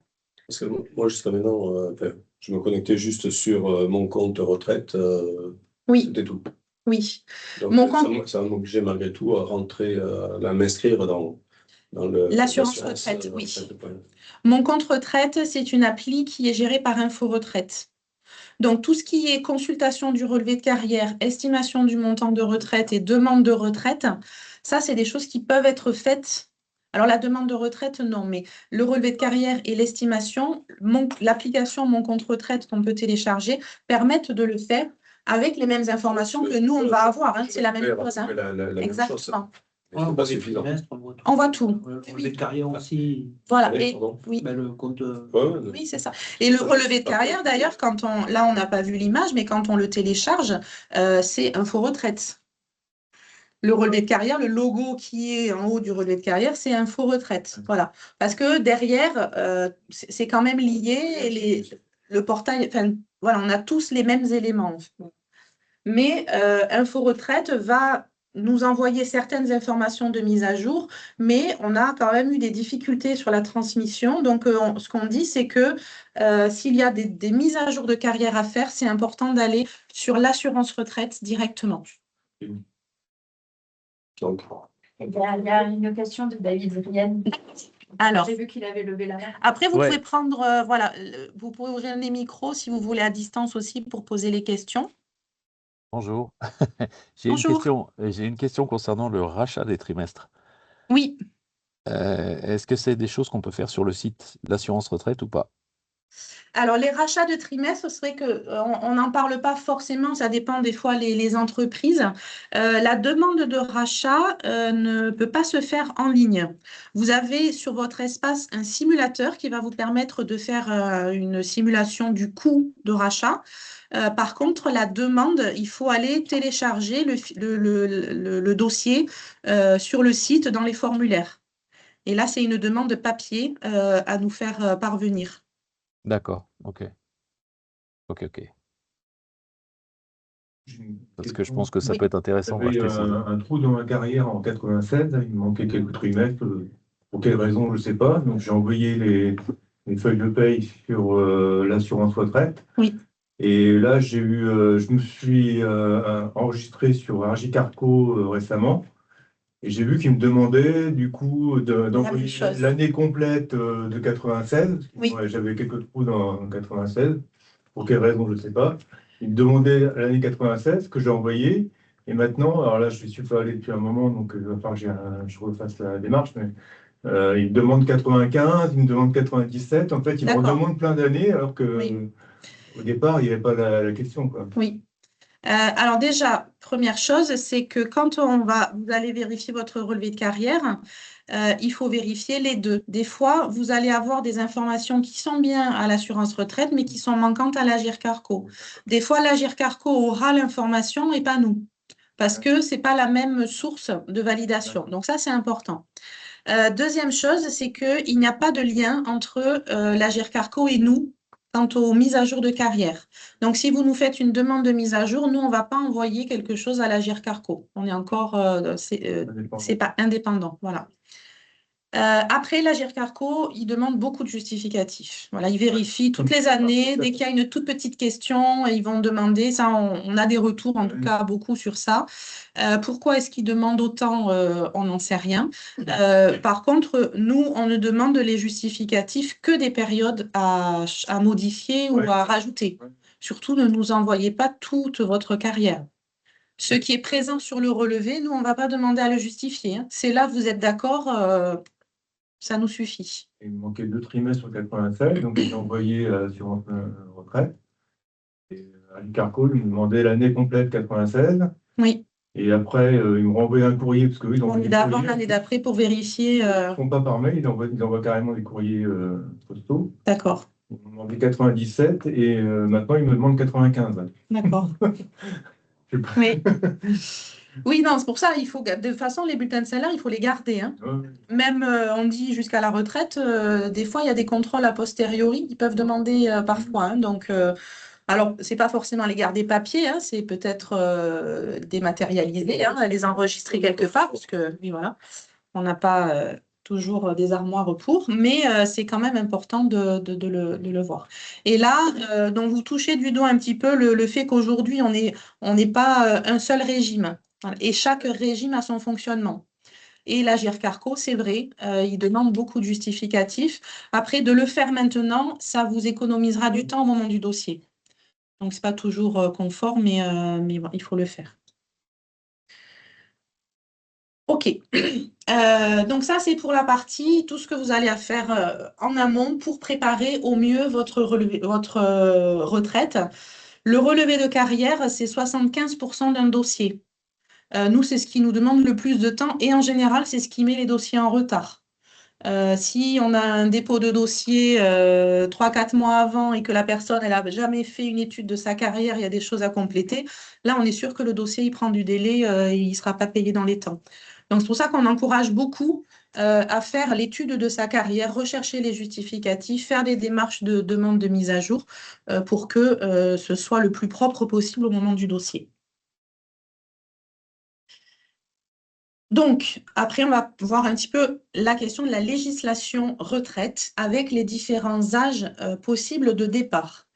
Parce que moi, jusqu'à maintenant, je me connectais juste sur mon compte retraite. Oui. C'était tout. Oui. Donc, ça m'obligeait malgré tout à rentrer, à m'inscrire dans l'assurance retraite, oui. Mon compte retraite, c'est une appli qui est gérée par Info Retraite. Donc, tout ce qui est consultation du relevé de carrière, estimation du montant de retraite et demande de retraite, ça, c'est des choses qui peuvent être faites. Alors, la demande de retraite, non, mais le relevé de carrière et l'estimation, l'application Mon compte retraite qu'on peut télécharger permettent de le faire avec les mêmes informations que nous, on va avoir. Hein. C'est la même chose. Hein. La même chose. Exactement. Mais c'est pas suffisant. On voit tout. Le relevé de carrière aussi. Voilà. Oui, Et, pardon. oui. Ben, le compte. Oui, c'est ça. Et le relevé de carrière, d'ailleurs, là, on n'a pas vu l'image, mais quand on le télécharge, c'est Info Retraite. Le relevé de carrière, le logo qui est en haut du relevé de carrière, c'est Info Retraite. Voilà. Parce que derrière, c'est quand même lié et le portail, enfin, voilà, on a tous les mêmes éléments. Mais Info Retraite va nous envoyer certaines informations de mise à jour, mais on a quand même eu des difficultés sur la transmission. Donc, ce qu'on dit, c'est que s'il y a des mises à jour de carrière à faire, c'est important d'aller sur l'assurance retraite directement. Donc, Il y a une question de David Rienne. Alors, J'ai vu qu'il avait levé la main. après, vous Ouais. pouvez prendre, voilà, vous pouvez ouvrir les micros si vous voulez à distance aussi pour poser les questions. Bonjour. Bonjour. J'ai une question concernant le rachat des trimestres. Oui. Est-ce que c'est des choses qu'on peut faire sur le site d'assurance retraite ou pas? Alors, les rachats de trimestres, c'est vrai qu'on n'en parle pas forcément, ça dépend des fois les entreprises. La demande de rachat ne peut pas se faire en ligne. Vous avez sur votre espace un simulateur qui va vous permettre de faire une simulation du coût de rachat. Par contre, la demande, il faut aller télécharger le dossier sur le site dans les formulaires. Et là, c'est une demande papier à nous faire parvenir. D'accord, ok. Ok. Parce que je pense que ça Oui. peut être intéressant de J'avais racheter ces... un trou dans ma carrière en 96, il me manquait quelques trimestres, pour quelle raison, je ne sais pas. Donc j'ai envoyé les feuilles de paye sur l'assurance retraite. Oui. Et là, je me suis enregistré sur Argicarco récemment. Et j'ai vu qu'il me demandait du coup d'envoyer chose. l'année complète de 96. Oui. Ouais, j'avais quelques trous dans 96. Pour quelle raison, je ne sais pas. Il me demandait l'année 96 que j'ai envoyé. Et maintenant, alors là, je suis pas allé depuis un moment, donc il va falloir que je refasse la démarche. Mais il me demande 95, il me demande 97. En fait, il me D'accord. redemande plein d'années, alors que Oui. au départ, il n'y avait pas la question, quoi. Oui. Alors déjà, première chose, c'est que quand vous allez vérifier votre relevé de carrière, il faut vérifier les deux. Des fois, vous allez avoir des informations qui sont bien à l'assurance retraite, mais qui sont manquantes à l'Agirc-Arrco. Des fois, l'Agirc-Arrco aura l'information et pas nous, parce que ce n'est pas la même source de validation. Donc ça, c'est important. Deuxième chose, c'est qu'il n'y a pas de lien entre l'Agirc-Arrco et nous quant aux mises à jour de carrière. Donc, si vous nous faites une demande de mise à jour, nous, on ne va pas envoyer quelque chose à l'Agirc-Arrco. On est encore, c'est pas indépendant. Voilà. Après, l'Agirc-Arrco, il demande beaucoup de justificatifs. Voilà, il vérifie toutes les années. Dès qu'il y a une toute petite question, ils vont demander. Ça, on a des retours, en tout cas, beaucoup sur ça. Pourquoi est-ce qu'ils demandent autant? On n'en sait rien. Par contre, nous, on ne demande les justificatifs que des périodes à modifier ou à rajouter. Surtout, ne nous envoyez pas toute votre carrière. Ce qui est présent sur le relevé, nous, on ne va pas demander à le justifier. Hein. C'est là, vous êtes d'accord, ça nous suffit. Il me manquait 2 trimestres sur 96, donc j'ai envoyé à l'assurance retraite. Et Carco, il me demandait l'année complète 96. Oui. Et après, ils me renvoyaient un courrier, parce que eux, ils envoient L'année d'avant, l'année d'après, pour vérifier. Ils ne font pas par mail, ils envoient carrément des courriers postaux. D'accord. Ils m'ont demandé 97 et maintenant, ils me demandent 95. D'accord. Je sais pas. Oui. Oui, non, c'est pour ça, il faut, de toute façon, les bulletins de salaire, il faut les garder. Hein. Ouais. Même, on dit jusqu'à la retraite, des fois, il y a des contrôles a posteriori qui peuvent demander parfois. Hein. Donc, alors, c'est pas forcément les garder papier, hein, c'est peut-être dématérialiser, hein, les enregistrer quelque part, parce que, oui, voilà, on n'a pas toujours des armoires pour, mais c'est quand même important de le voir. Et là, donc vous touchez du doigt un petit peu le fait qu'aujourd'hui, on n'est pas un seul régime. Voilà. Et chaque régime a son fonctionnement. Et l'Agirc-Arrco, c'est vrai, il demande beaucoup de justificatifs. Après, de le faire maintenant, ça vous économisera du temps au moment du dossier. Donc, ce n'est pas toujours conforme, mais bon, il faut le faire. OK. Donc, ça, c'est pour la partie, tout ce que vous allez à faire en amont pour préparer au mieux votre retraite. Le relevé de carrière, c'est 75% d'un dossier. Nous, c'est ce qui nous demande le plus de temps et en général, c'est ce qui met les dossiers en retard. Si on a un dépôt de dossier 3-4 mois avant et que la personne elle n'a jamais fait une étude de sa carrière, il y a des choses à compléter, là, on est sûr que le dossier il prend du délai et il ne sera pas payé dans les temps. Donc, c'est pour ça qu'on encourage beaucoup à faire l'étude de sa carrière, rechercher les justificatifs, faire des démarches de demande de mise à jour pour que ce soit le plus propre possible au moment du dossier. Donc, après, on va voir un petit peu la question de la législation retraite avec les différents âges possibles de départ.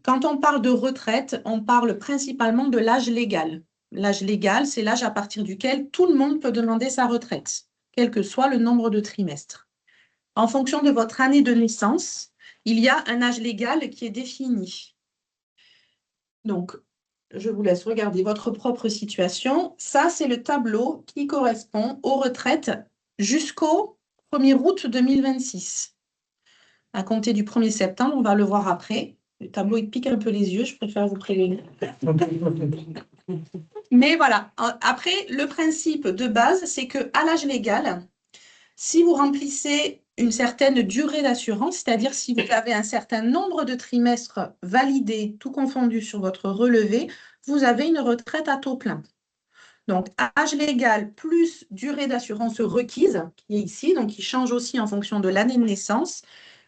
Quand on parle de retraite, on parle principalement de l'âge légal. L'âge légal, c'est l'âge à partir duquel tout le monde peut demander sa retraite, quel que soit le nombre de trimestres. En fonction de votre année de naissance, il y a un âge légal qui est défini. Donc, je vous laisse regarder votre propre situation. Ça, c'est le tableau qui correspond aux retraites jusqu'au 1er août 2026. À compter du 1er septembre, on va le voir après. Le tableau, il pique un peu les yeux, je préfère vous prévenir. Mais voilà, après, le principe de base, c'est qu'à l'âge légal, si vous remplissez une certaine durée d'assurance, c'est-à-dire si vous avez un certain nombre de trimestres validés, tout confondu sur votre relevé, vous avez une retraite à taux plein. Donc, âge légal plus durée d'assurance requise, qui est ici, donc qui change aussi en fonction de l'année de naissance,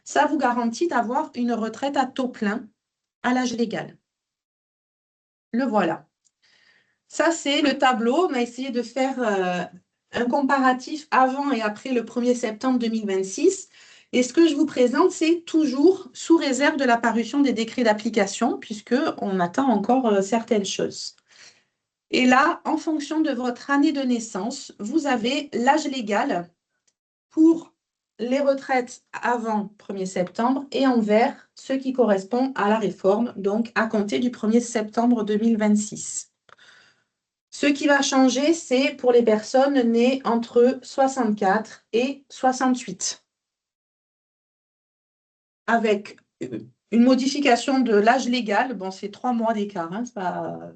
ça vous garantit d'avoir une retraite à taux plein à l'âge légal. Le voilà. Ça, c'est le tableau. On a essayé de faire un comparatif avant et après le 1er septembre 2026. Et ce que je vous présente, c'est toujours sous réserve de la parution des décrets d'application, puisqu'on attend encore certaines choses. Et là, en fonction de votre année de naissance, vous avez l'âge légal pour les retraites avant 1er septembre et en vert, ce qui correspond à la réforme, donc à compter du 1er septembre 2026. Ce qui va changer, c'est pour les personnes nées entre 64 et 68. Avec une modification de l'âge légal, bon, c'est 3 mois d'écart, hein, ça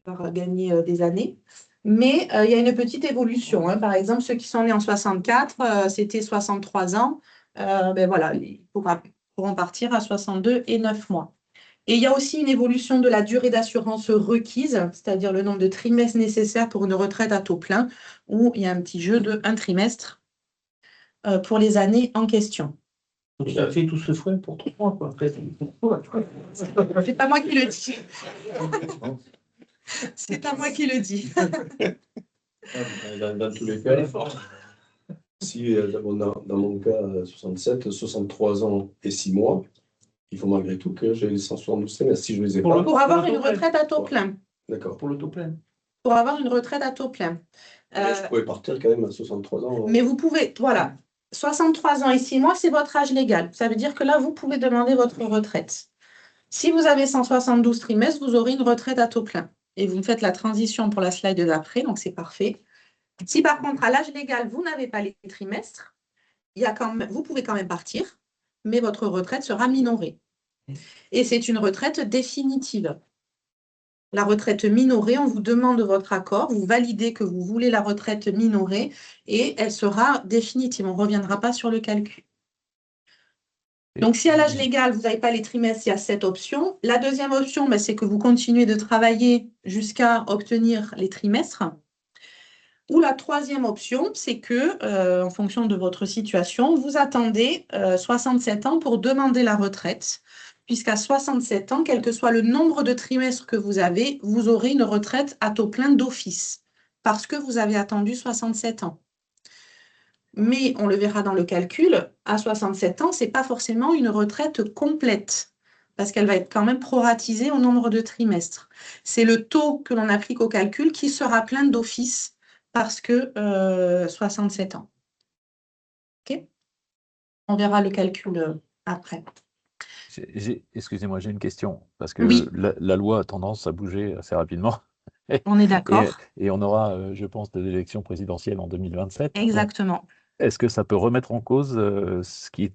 va gagner des années. Mais il y a une petite évolution. Hein. Par exemple, ceux qui sont nés en 64, c'était 63 ans. Ben voilà, ils pourront partir à 62 et 9 mois. Et il y a aussi une évolution de la durée d'assurance requise, c'est-à-dire le nombre de trimestres nécessaires pour une retraite à taux plein, où il y a un petit jeu de 1 trimestre pour les années en question. Donc, ça fait tout ce fouet pour 3 mois, quoi. C'est pas moi qui le dis. C'est pas moi qui le dis. Dans tous les cas, si dans mon cas, 67, 63 ans et 6 mois, il faut malgré tout que j'ai les 172 trimestres. Si je les ai pas. Pour avoir une retraite à taux plein. D'accord. Pour le taux plein. Pour avoir une retraite à taux plein. Je pourrais partir quand même à 63 ans. Mais vous pouvez, voilà, 63 ans et 6 mois, c'est votre âge légal. Ça veut dire que là, vous pouvez demander votre retraite. Si vous avez 172 trimestres, vous aurez une retraite à taux plein. Et vous me faites la transition pour la slide d'après, donc c'est parfait. Si par contre, à l'âge légal, vous n'avez pas les trimestres, vous pouvez quand même partir, mais votre retraite sera minorée. Et c'est une retraite définitive. La retraite minorée, on vous demande votre accord, vous validez que vous voulez la retraite minorée et elle sera définitive. On ne reviendra pas sur le calcul. Donc, si à l'âge légal, vous n'avez pas les trimestres, il y a cette option. La deuxième option, c'est que vous continuez de travailler jusqu'à obtenir les trimestres. Ou la troisième option, c'est que, en fonction de votre situation, vous attendez 67 ans pour demander la retraite, puisqu'à 67 ans, quel que soit le nombre de trimestres que vous avez, vous aurez une retraite à taux plein d'office, parce que vous avez attendu 67 ans. Mais on le verra dans le calcul, à 67 ans, ce n'est pas forcément une retraite complète, parce qu'elle va être quand même proratisée au nombre de trimestres. C'est le taux que l'on applique au calcul qui sera plein d'office, parce que 67 ans. OK ? On verra le calcul après. Excusez-moi, j'ai une question, parce que Oui. la loi a tendance à bouger assez rapidement. On est d'accord. Et on aura, je pense, des élections présidentielles en 2027. Exactement. Est-ce que ça peut remettre en cause ce qui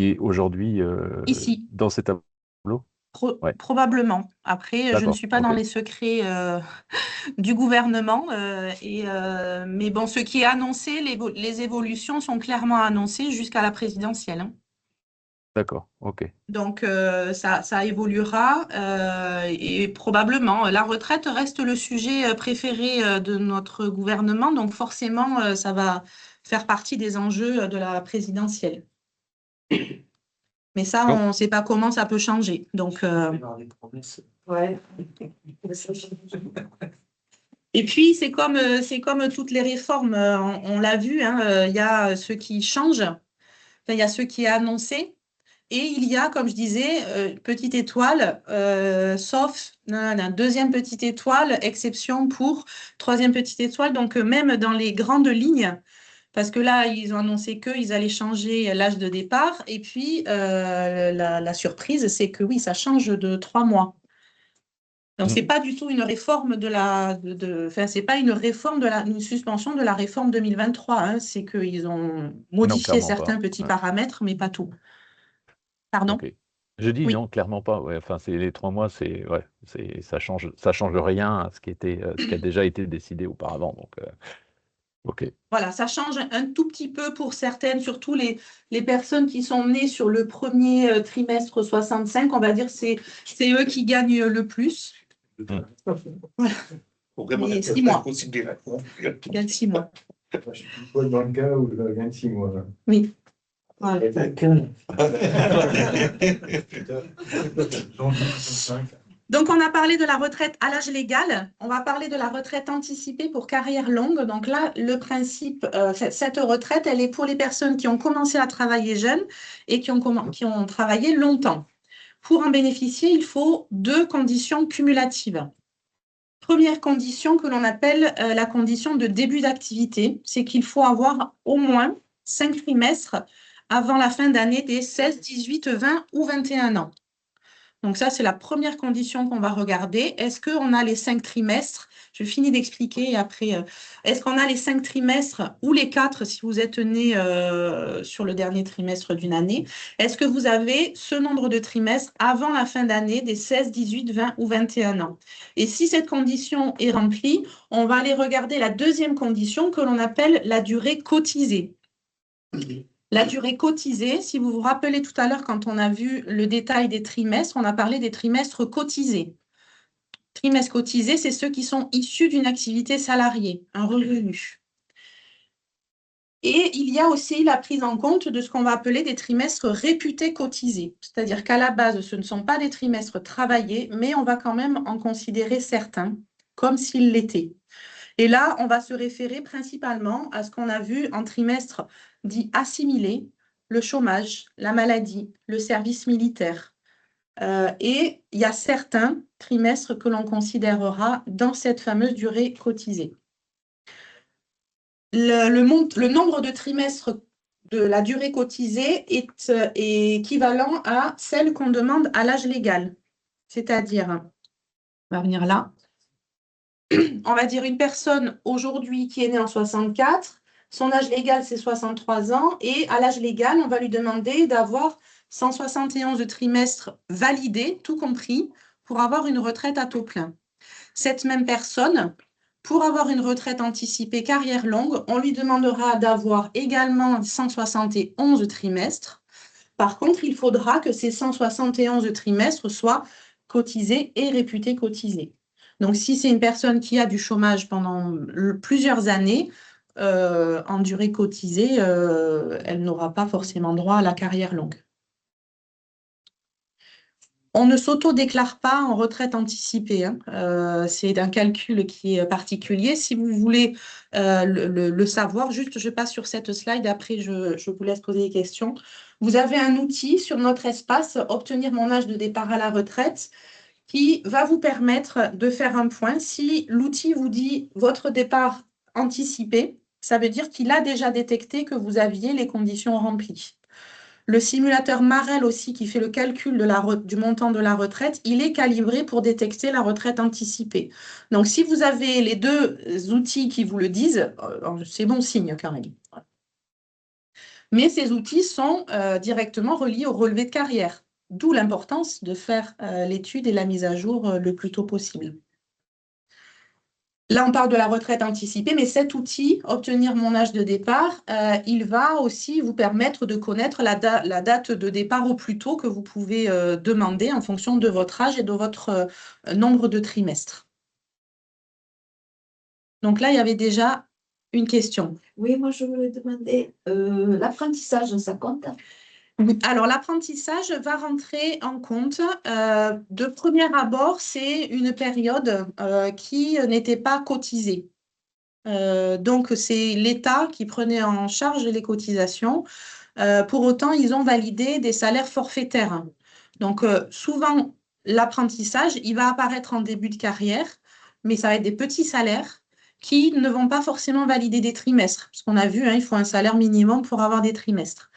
est aujourd'hui Ici. dans ces tableaux? Ouais. Probablement. Après, je ne D'accord, suis pas dans ok. les secrets du gouvernement, mais bon, ce qui est annoncé, les évolutions sont clairement annoncées jusqu'à la présidentielle, hein. D'accord, ok. Donc, ça évoluera et probablement, la retraite reste le sujet préféré de notre gouvernement. Donc, forcément, ça va faire partie des enjeux de la présidentielle. Mais ça, Bon. on ne sait pas comment ça peut changer. Donc, Il va y avoir des promesses. ouais. Et puis, c'est comme toutes les réformes, on l'a vu, hein, il y a ce qui change, enfin, il y a ce qui est annoncé. Et il y a, comme je disais, petite étoile, sauf deuxième petite étoile, exception pour troisième petite étoile. Donc, même dans les grandes lignes, parce que là, ils ont annoncé qu'ils allaient changer l'âge de départ. Et puis, la surprise, c'est que oui, ça change de 3 mois. Donc, c'est pas du tout une réforme enfin, c'est pas une réforme une suspension de la réforme 2023, hein. C'est qu'ils ont Non, modifié clairement certains pas. petits Ouais, paramètres, mais pas tout. Pardon? ok. Je dis Oui. non, clairement pas. Ouais, enfin, c'est les 3 mois, ça change rien à ce qui a déjà été décidé auparavant. Donc, ok. Voilà, ça change un tout petit peu pour certaines, surtout les personnes qui sont nées sur le premier trimestre 65, on va dire, c'est eux qui gagnent le plus. Voilà. Mais 6 mois. Ils gagnent 6 mois. Je suis plutôt dans le cas où je gagne 6 mois. Là. Oui. Voilà. Janvier 65. Donc, on a parlé de la retraite à l'âge légal. On va parler de la retraite anticipée pour carrière longue. Donc là, le principe, cette retraite, elle est pour les personnes qui ont commencé à travailler jeunes et qui ont travaillé longtemps. Pour en bénéficier, il faut 2 conditions cumulatives. Première condition que l'on appelle la condition de début d'activité, c'est qu'il faut avoir au moins 5 trimestres avant la fin d'année des 16, 18, 20 ou 21 ans. Donc ça, c'est la première condition qu'on va regarder. Est-ce qu'on a les 5 trimestres? Je finis d'expliquer et après, est-ce qu'on a les 5 trimestres ou les 4 si vous êtes né sur le dernier trimestre d'une année? Est-ce que vous avez ce nombre de trimestres avant la fin d'année des 16, 18, 20 ou 21 ans? Et si cette condition est remplie, on va aller regarder la deuxième condition que l'on appelle la durée cotisée. La durée cotisée, si vous vous rappelez tout à l'heure, quand on a vu le détail des trimestres, on a parlé des trimestres cotisés. Trimestres cotisés, c'est ceux qui sont issus d'une activité salariée, un revenu. Et il y a aussi la prise en compte de ce qu'on va appeler des trimestres réputés cotisés. C'est-à-dire qu'à la base, ce ne sont pas des trimestres travaillés, mais on va quand même en considérer certains comme s'ils l'étaient. Et là, on va se référer principalement à ce qu'on a vu en trimestre dit assimilé, le chômage, la maladie, le service militaire. Et il y a certains trimestres que l'on considérera dans cette fameuse durée cotisée. Le nombre de trimestres de la durée cotisée est équivalent à celle qu'on demande à l'âge légal. C'est-à-dire, on va venir là, on va dire une personne aujourd'hui qui est née en 64, son âge légal c'est 63 ans et à l'âge légal, on va lui demander d'avoir 171 trimestres validés, tout compris, pour avoir une retraite à taux plein. Cette même personne, pour avoir une retraite anticipée carrière longue, on lui demandera d'avoir également 171 trimestres. Par contre, il faudra que ces 171 trimestres soient cotisés et réputés cotisés. Donc, si c'est une personne qui a du chômage pendant plusieurs années, en durée cotisée, elle n'aura pas forcément droit à la carrière longue. On ne s'auto-déclare pas en retraite anticipée, hein. C'est un calcul qui est particulier. Si vous voulez le savoir, juste je passe sur cette slide, après je vous laisse poser des questions. Vous avez un outil sur notre espace, Obtenir mon âge de départ à la retraite, qui va vous permettre de faire un point. Si l'outil vous dit votre départ anticipé, ça veut dire qu'il a déjà détecté que vous aviez les conditions remplies. Le simulateur Marel aussi, qui fait le calcul du montant de la retraite, il est calibré pour détecter la retraite anticipée. Donc, si vous avez les 2 outils qui vous le disent, c'est bon signe quand même. Mais ces outils sont directement reliés au relevé de carrière. d'où l'importance de faire l'étude et la mise à jour le plus tôt possible. Là, on parle de la retraite anticipée, mais cet outil, obtenir mon âge de départ, il va aussi vous permettre de connaître la date de départ au plus tôt que vous pouvez demander en fonction de votre âge et de votre nombre de trimestres. Donc là, il y avait déjà une question. Oui, moi je voulais demander, l'apprentissage, ça compte? Alors, l'apprentissage va rentrer en compte. De premier abord, c'est une période qui n'était pas cotisée. Donc, c'est l'État qui prenait en charge les cotisations. Pour autant, ils ont validé des salaires forfaitaires. Donc, souvent, l'apprentissage, il va apparaître en début de carrière, mais ça va être des petits salaires qui ne vont pas forcément valider des trimestres. Parce qu'on a vu, hein, il faut un salaire minimum pour avoir des trimestres.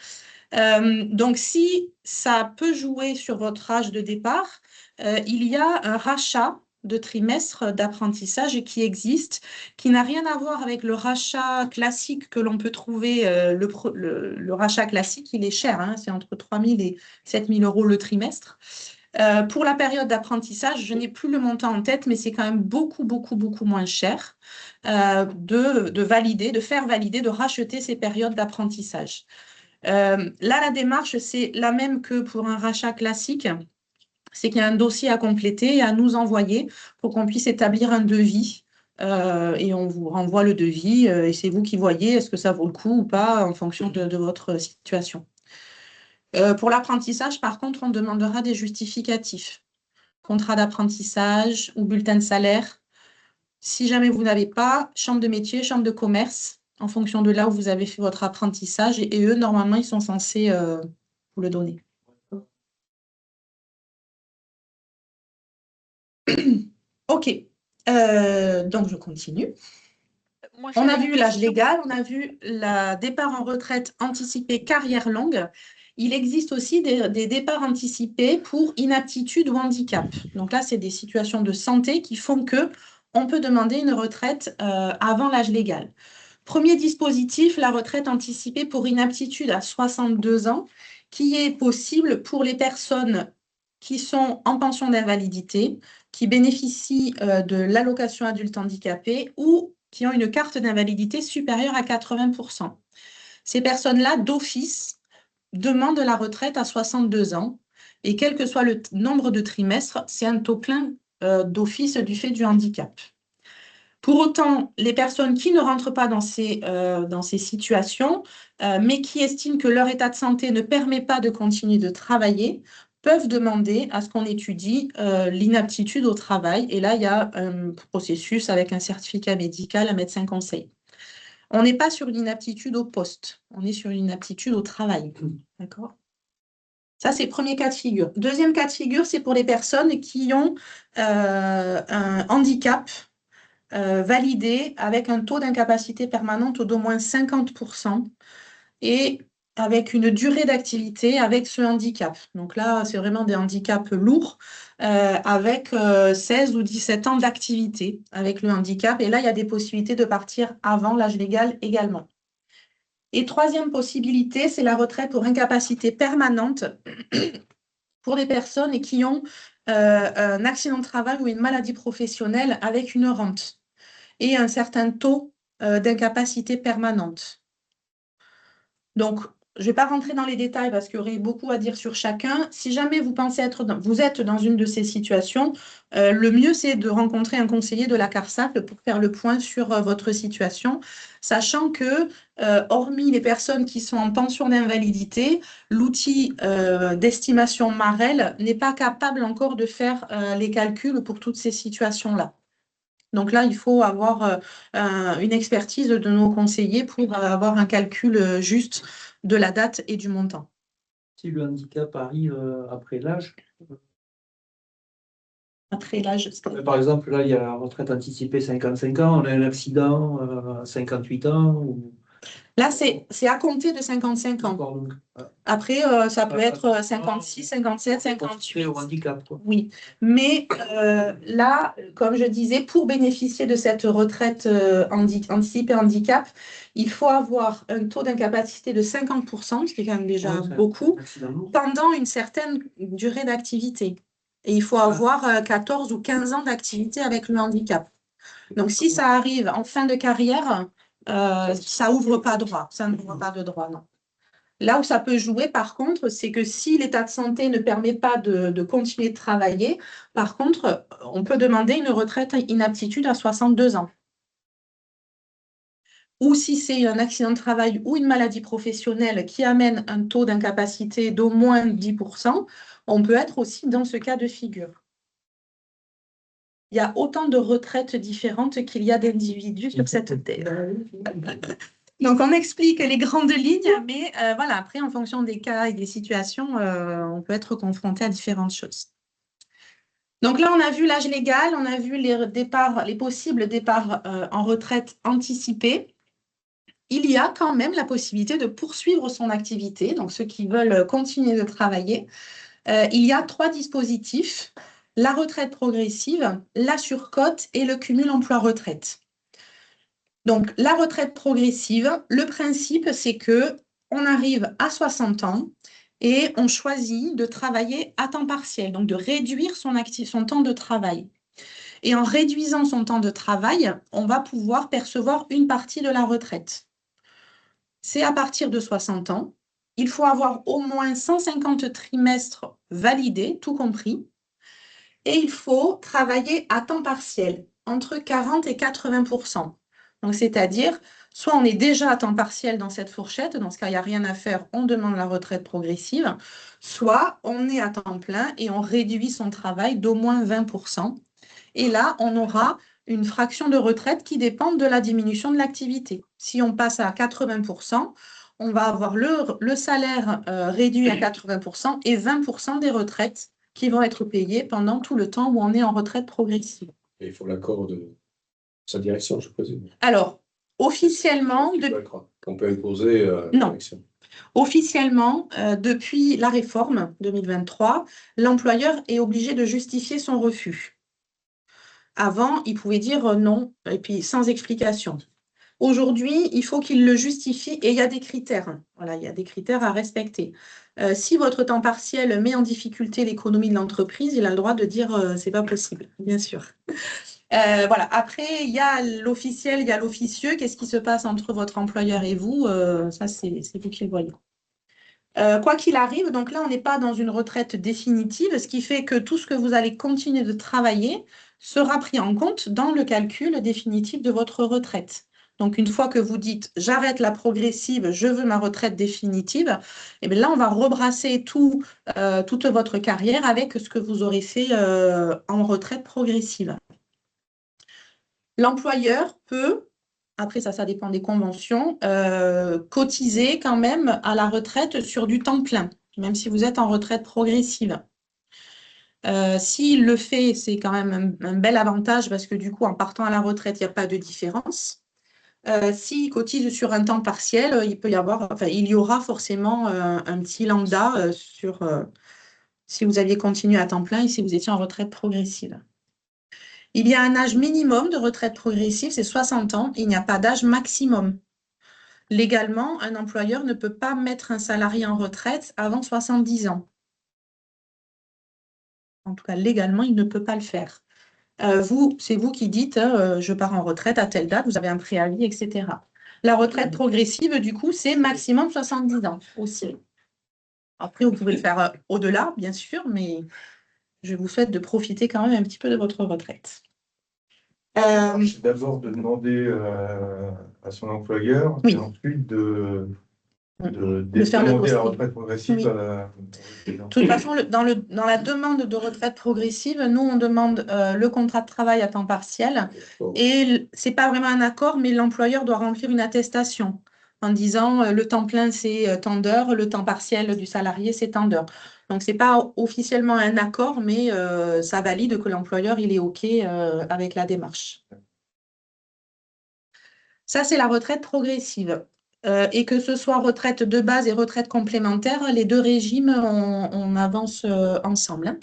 Donc, si ça peut jouer sur votre âge de départ, il y a un rachat de trimestres d'apprentissage qui existe, qui n'a rien à voir avec le rachat classique que l'on peut trouver. Le rachat classique, il est cher, hein, c'est entre 3 000 et 7 000 euros le trimestre. Pour la période d'apprentissage, je n'ai plus le montant en tête, mais c'est quand même beaucoup, beaucoup, beaucoup moins cher de faire valider, de racheter ces périodes d'apprentissage. Là, la démarche, c'est la même que pour un rachat classique. C'est qu'il y a un dossier à compléter et à nous envoyer pour qu'on puisse établir un devis. Et on vous renvoie le devis et c'est vous qui voyez est-ce que ça vaut le coup ou pas en fonction de votre situation. Pour l'apprentissage, par contre, on demandera des justificatifs. Contrat d'apprentissage ou bulletin de salaire. Si jamais vous n'avez pas, chambre de métier, chambre de commerce, en fonction de là où vous avez fait votre apprentissage. Et eux, normalement, ils sont censés vous le donner. OK. Donc, je continue. On a vu l'âge légal, on a vu le départ en retraite anticipé carrière longue. Il existe aussi des départs anticipés pour inaptitude ou handicap. Donc là, c'est des situations de santé qui font qu'on peut demander une retraite avant l'âge légal. Premier dispositif, la retraite anticipée pour inaptitude à 62 ans, qui est possible pour les personnes qui sont en pension d'invalidité, qui bénéficient de l'allocation adulte handicapé ou qui ont une carte d'invalidité supérieure à 80%. Ces personnes-là, d'office, demandent la retraite à 62 ans et quel que soit le nombre de trimestres, c'est un taux plein d'office du fait du handicap. Pour autant, les personnes qui ne rentrent pas dans ces situations, mais qui estiment que leur état de santé ne permet pas de continuer de travailler, peuvent demander à ce qu'on étudie l'inaptitude au travail. Et là, il y a un processus avec un certificat médical, un médecin conseil. On n'est pas sur l'inaptitude au poste, on est sur l'inaptitude au travail. D'accord ? Ça, c'est le premier cas de figure. Deuxième cas de figure, c'est pour les personnes qui ont un handicap validé avec un taux d'incapacité permanente d'au moins 50% et avec une durée d'activité avec ce handicap. Donc là, c'est vraiment des handicaps lourds avec 16 ou 17 ans d'activité avec le handicap. Et là, il y a des possibilités de partir avant l'âge légal également. Et troisième possibilité, c'est la retraite pour incapacité permanente pour des personnes qui ont un accident de travail ou une maladie professionnelle avec une rente et un certain taux d'incapacité permanente. Donc, je ne vais pas rentrer dans les détails parce qu'il y aurait beaucoup à dire sur chacun. Si jamais vous pensez vous êtes dans une de ces situations, le mieux, c'est de rencontrer un conseiller de la CARSAT pour faire le point sur votre situation, sachant que, hormis les personnes qui sont en pension d'invalidité, l'outil d'estimation Marel n'est pas capable encore de faire les calculs pour toutes ces situations-là. Donc là, il faut avoir une expertise de nos conseillers pour avoir un calcul juste de la date et du montant. Si le handicap arrive après l'âge. Après l'âge. Par exemple, là, il y a la retraite anticipée 55 ans, on a un accident à 58 ans. Ou... Là, c'est à compter de 55 ans. D'accord, donc, Après, ça peut être 56, 57, construit 58. au handicap, quoi. Oui, mais là, comme je disais, pour bénéficier de cette retraite anticipée handicap, il faut avoir un taux d'incapacité de 50%, ce qui est quand même déjà Ouais, c'est beaucoup, un accident lourd. pendant une certaine durée d'activité. Et il faut avoir 14 ou 15 ans d'activité avec le handicap. Donc, si ça arrive en fin de carrière, ça n'ouvre pas droit. Ça n'ouvre pas de droit, non. Là où ça peut jouer, par contre, c'est que si l'état de santé ne permet pas de continuer de travailler, par contre, on peut demander une retraite inaptitude à 62 ans. Ou si c'est un accident de travail ou une maladie professionnelle qui amène un taux d'incapacité d'au moins 10%, on peut être aussi dans ce cas de figure. Il y a autant de retraites différentes qu'il y a d'individus sur cette terre. Donc, on explique les grandes lignes, mais voilà, après, en fonction des cas et des situations, on peut être confronté à différentes choses. Donc là, on a vu l'âge légal, on a vu les possibles départs en retraite anticipée. Il y a quand même la possibilité de poursuivre son activité, donc ceux qui veulent continuer de travailler. Il y a 3 dispositifs, la retraite progressive, la surcote et le cumul emploi-retraite. Donc, la retraite progressive, le principe, c'est que on arrive à 60 ans et on choisit de travailler à temps partiel, donc de réduire son temps de travail. Et en réduisant son temps de travail, on va pouvoir percevoir une partie de la retraite. C'est à partir de 60 ans. Il faut avoir au moins 150 trimestres validés, tout compris. Et il faut travailler à temps partiel, entre 40 et 80%. Donc, c'est-à-dire, soit on est déjà à temps partiel dans cette fourchette, dans ce cas, il n'y a rien à faire, on demande la retraite progressive, soit on est à temps plein et on réduit son travail d'au moins 20%. Et là, on aura une fraction de retraite qui dépend de la diminution de l'activité. Si on passe à 80%, on va avoir le salaire réduit à 80% et 20% des retraites qui vont être payées pendant tout le temps où on est en retraite progressive. Et il faut l'accord de sa direction, je présume. Alors, officiellement, On peut imposer non. direction. Officiellement, depuis la réforme 2023, l'employeur est obligé de justifier son refus. Avant, il pouvait dire non, et puis sans explication. Aujourd'hui, il faut qu'il le justifie et il y a des critères. Voilà, il y a des critères à respecter. Si votre temps partiel met en difficulté l'économie de l'entreprise, il a le droit de dire c'est pas possible, bien sûr. Voilà. Après, il y a l'officiel, il y a l'officieux. Qu'est-ce qui se passe entre votre employeur et vous? Ça, c'est vous qui le voyez. Quoi qu'il arrive, donc là, on n'est pas dans une retraite définitive, ce qui fait que tout ce que vous allez continuer de travailler sera pris en compte dans le calcul définitif de votre retraite. Donc, une fois que vous dites « j'arrête la progressive, je veux ma retraite définitive », et bien là, on va rebrasser toute votre carrière avec ce que vous aurez fait en retraite progressive. L'employeur peut, après ça dépend des conventions, cotiser quand même à la retraite sur du temps plein, même si vous êtes en retraite progressive. S'il le fait, c'est quand même un bel avantage parce que du coup, en partant à la retraite, il n'y a pas de différence. S'il cotise sur un temps partiel, il y aura forcément un petit lambda si vous aviez continué à temps plein et si vous étiez en retraite progressive. Il y a un âge minimum de retraite progressive, c'est 60 ans, et il n'y a pas d'âge maximum. Légalement, un employeur ne peut pas mettre un salarié en retraite avant 70 ans. En tout cas, légalement, il ne peut pas le faire. C'est vous qui dites je pars en retraite à telle date, vous avez un préavis, etc. La retraite progressive, du coup, c'est maximum 70 ans aussi. Après, vous pouvez le faire au-delà, bien sûr, mais je vous souhaite de profiter quand même un petit peu de votre retraite. C'est d'abord de demander à son employeur Oui. et ensuite de faire le demander la possible. retraite progressive. Oui. De toute façon, dans la demande de retraite progressive, nous, on demande le contrat de travail à temps partiel. Et ce n'est pas vraiment un accord, mais l'employeur doit remplir une attestation en disant le temps plein, c'est tant d'heures, le temps partiel du salarié, c'est tant d'heures. Donc, ce n'est pas officiellement un accord, mais ça valide que l'employeur, il est OK avec la démarche. Ça, c'est la retraite progressive. et que ce soit retraite de base et retraite complémentaire, les deux régimes, on avance ensemble, hein.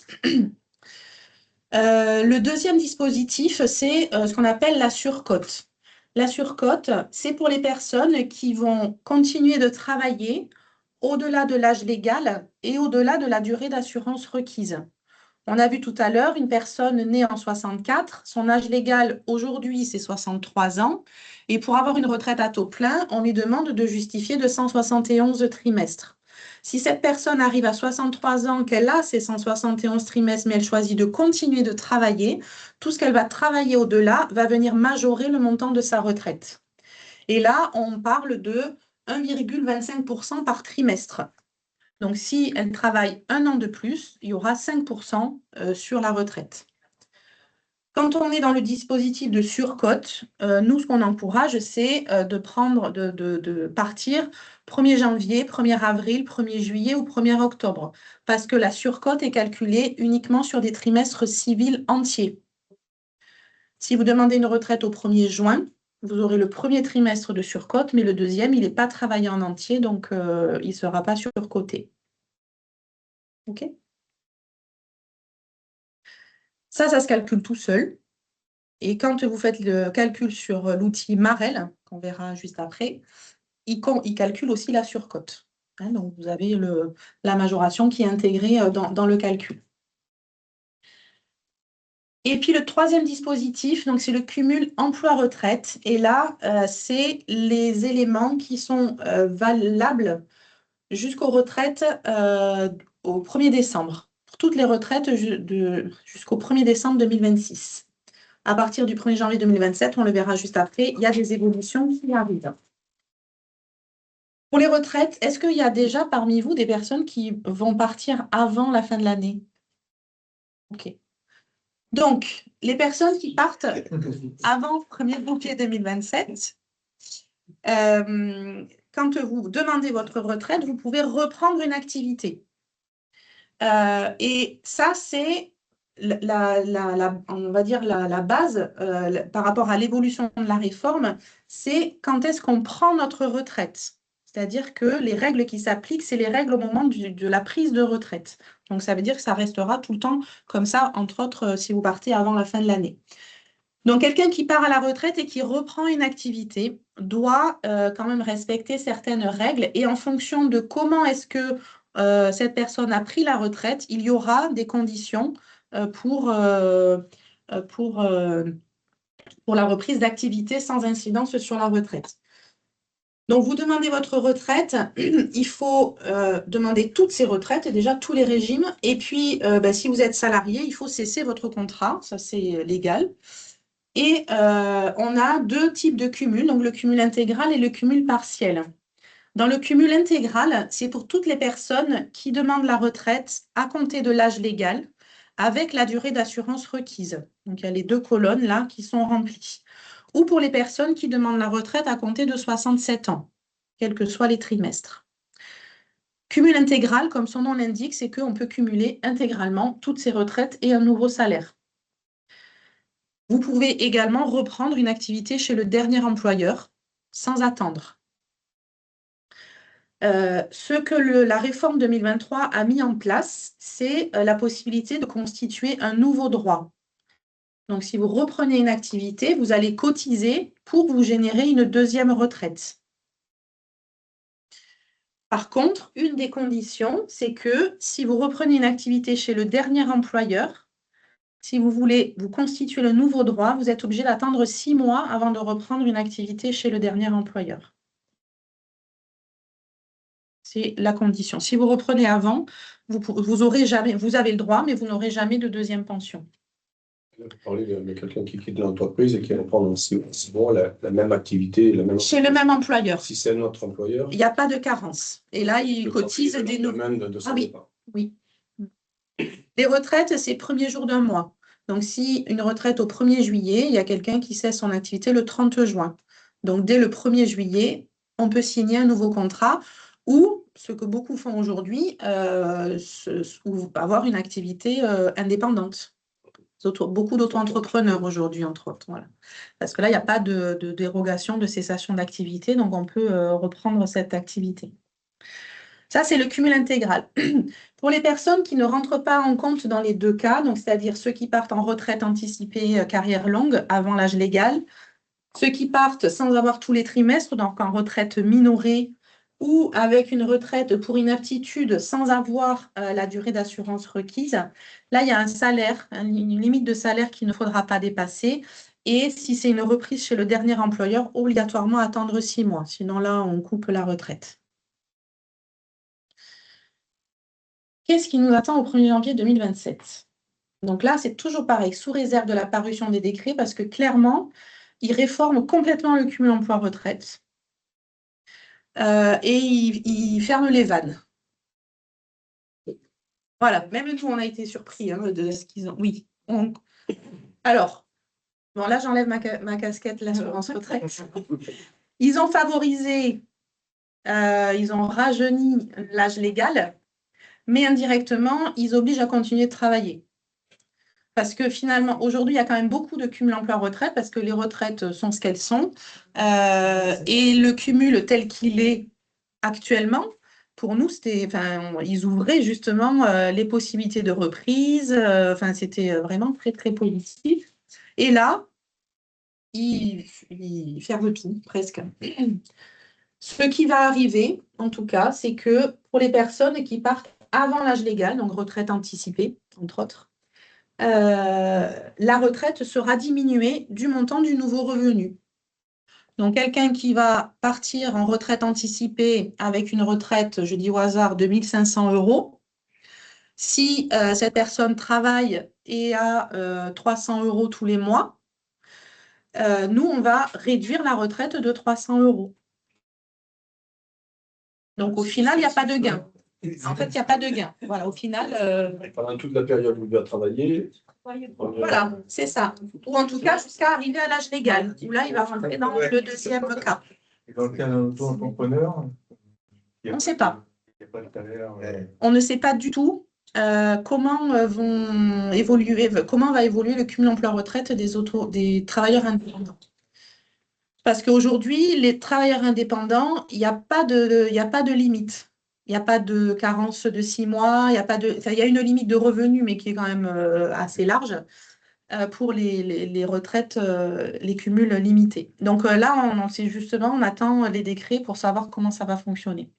Le deuxième dispositif, c'est ce qu'on appelle la surcote. La surcote, c'est pour les personnes qui vont continuer de travailler au-delà de l'âge légal et au-delà de la durée d'assurance requise. On a vu tout à l'heure une personne née en 64, son âge légal aujourd'hui c'est 63 ans, et pour avoir une retraite à taux plein, on lui demande de justifier de 171 trimestres. Si cette personne arrive à 63 ans, qu'elle a ses 171 trimestres, mais elle choisit de continuer de travailler, tout ce qu'elle va travailler au-delà va venir majorer le montant de sa retraite. Et là, on parle de 1,25% par trimestre. Donc, si elle travaille 1 an de plus, il y aura 5% sur la retraite. Quand on est dans le dispositif de surcote, nous, ce qu'on encourage, c'est de partir 1er janvier, 1er avril, 1er juillet ou 1er octobre, parce que la surcote est calculée uniquement sur des trimestres civils entiers. Si vous demandez une retraite au 1er juin, vous aurez le premier trimestre de surcote, mais le deuxième, il n'est pas travaillé en entier, donc il ne sera pas surcoté. OK? Ça se calcule tout seul. Et quand vous faites le calcul sur l'outil Marel, qu'on verra juste après, il calcule aussi la surcote, hein, donc, vous avez la majoration qui est intégrée dans le calcul. Et puis, le troisième dispositif, donc c'est le cumul emploi-retraite. Et là, c'est les éléments qui sont valables jusqu'aux retraites au 1er décembre. Pour toutes les retraites jusqu'au 1er décembre 2026. À partir du 1er janvier 2027, on le verra juste après, il y a des évolutions qui arrivent. Pour les retraites, est-ce qu'il y a déjà parmi vous des personnes qui vont partir avant la fin de l'année? OK. Donc, les personnes qui partent avant le 1er janvier 2027, quand vous demandez votre retraite, vous pouvez reprendre une activité. Et ça, c'est on va dire la base par rapport à l'évolution de la réforme, c'est quand est-ce qu'on prend notre retraite. C'est-à-dire que les règles qui s'appliquent, c'est les règles au moment de la prise de retraite. Donc, ça veut dire que ça restera tout le temps comme ça, entre autres, si vous partez avant la fin de l'année. Donc, quelqu'un qui part à la retraite et qui reprend une activité doit quand même respecter certaines règles. Et en fonction de comment est-ce que cette personne a pris la retraite, il y aura des conditions pour la reprise d'activité sans incidence sur la retraite. Donc, vous demandez votre retraite, il faut demander toutes ces retraites, et déjà tous les régimes. Et puis, si vous êtes salarié, il faut cesser votre contrat, ça c'est légal. Et on a deux types de cumul, donc le cumul intégral et le cumul partiel. Dans le cumul intégral, c'est pour toutes les personnes qui demandent la retraite à compter de l'âge légal avec la durée d'assurance requise. Donc, il y a les deux colonnes là qui sont remplies. Ou pour les personnes qui demandent la retraite à compter de 67 ans, quels que soient les trimestres. Cumul intégral, comme son nom l'indique, c'est qu'on peut cumuler intégralement toutes ces retraites et un nouveau salaire. Vous pouvez également reprendre une activité chez le dernier employeur sans attendre. Ce que la réforme 2023 a mis en place, c'est la possibilité de constituer un nouveau droit. Donc, si vous reprenez une activité, vous allez cotiser pour vous générer une deuxième retraite. Par contre, une des conditions, c'est que si vous reprenez une activité chez le dernier employeur, si vous voulez vous constituer le nouveau droit, vous êtes obligé d'attendre 6 mois avant de reprendre une activité chez le dernier employeur. C'est la condition. Si vous reprenez avant, vous avez le droit, mais vous n'aurez jamais de deuxième pension. Vous parlez de quelqu'un qui quitte l'entreprise et qui reprend dans 6 mois la même activité. Chez le même employeur. Si c'est notre employeur. Il n'y a pas de carence. Et là, il cotise des nouveaux. Ah oui, oui. Les retraites, c'est le 1er jour d'un mois. Donc, si une retraite au 1er juillet, il y a quelqu'un qui cesse son activité le 30 juin. Donc, dès le 1er juillet, on peut signer un nouveau contrat ou, ce que beaucoup font aujourd'hui, avoir une activité indépendante. beaucoup d'auto-entrepreneurs aujourd'hui, entre autres. Voilà. Parce que là, il n'y a pas de dérogation de cessation d'activité, donc on peut reprendre cette activité. Ça, c'est le cumul intégral. Pour les personnes qui ne rentrent pas en compte dans les deux cas, donc c'est-à-dire ceux qui partent en retraite anticipée carrière longue avant l'âge légal, ceux qui partent sans avoir tous les trimestres, donc en retraite minorée, ou avec une retraite pour inaptitude sans avoir la durée d'assurance requise, là, il y a un salaire, une limite de salaire qu'il ne faudra pas dépasser. Et si c'est une reprise chez le dernier employeur, obligatoirement attendre 6 mois. Sinon, là, on coupe la retraite. Qu'est-ce qui nous attend au 1er janvier 2027? Donc là, c'est toujours pareil, sous réserve de la parution des décrets, parce que clairement, ils réforment complètement le cumul emploi-retraite. Et ils ferment les vannes. Voilà, même nous, on a été surpris de ce qu'ils ont. Oui. Alors, bon, là, j'enlève ma casquette, l'assurance retraite. Ils ont favorisé, ils ont rajeuni l'âge légal, mais indirectement, ils obligent à continuer de travailler. Parce que finalement, aujourd'hui, il y a quand même beaucoup de cumul emploi-retraite parce que les retraites sont ce qu'elles sont. Et le cumul tel qu'il est actuellement, pour nous, ils ouvraient justement les possibilités de reprise. C'était vraiment très, très positif. Et là, ils ferment tout, presque. Ce qui va arriver, en tout cas, c'est que pour les personnes qui partent avant l'âge légal, donc retraite anticipée, entre autres, la retraite sera diminuée du montant du nouveau revenu. Donc, quelqu'un qui va partir en retraite anticipée avec une retraite, je dis au hasard, de 1 500 €, si cette personne travaille et a 300 € tous les mois, nous, on va réduire la retraite de 300 €. Donc, au final, il n'y a pas de gain. En fait, il n'y a pas de gain. Voilà, au final. Pendant toute la période où il doit travailler. Voilà, c'est ça. Ou en tout cas, jusqu'à arriver à l'âge légal, où là, il va rentrer dans le deuxième cas. Et dans le cas d'un auto-entrepreneur, On ne sait pas. Il n'y a pas de salaire. On ne sait pas du tout comment va évoluer le cumul emploi-retraite des travailleurs indépendants. Parce qu'aujourd'hui, les travailleurs indépendants, il n'y a pas de limite. Il n'y a pas de carence de 6 mois, il y a une limite de revenus, mais qui est quand même assez large pour les retraites, les cumuls limités. Donc là, on attend les décrets pour savoir comment ça va fonctionner.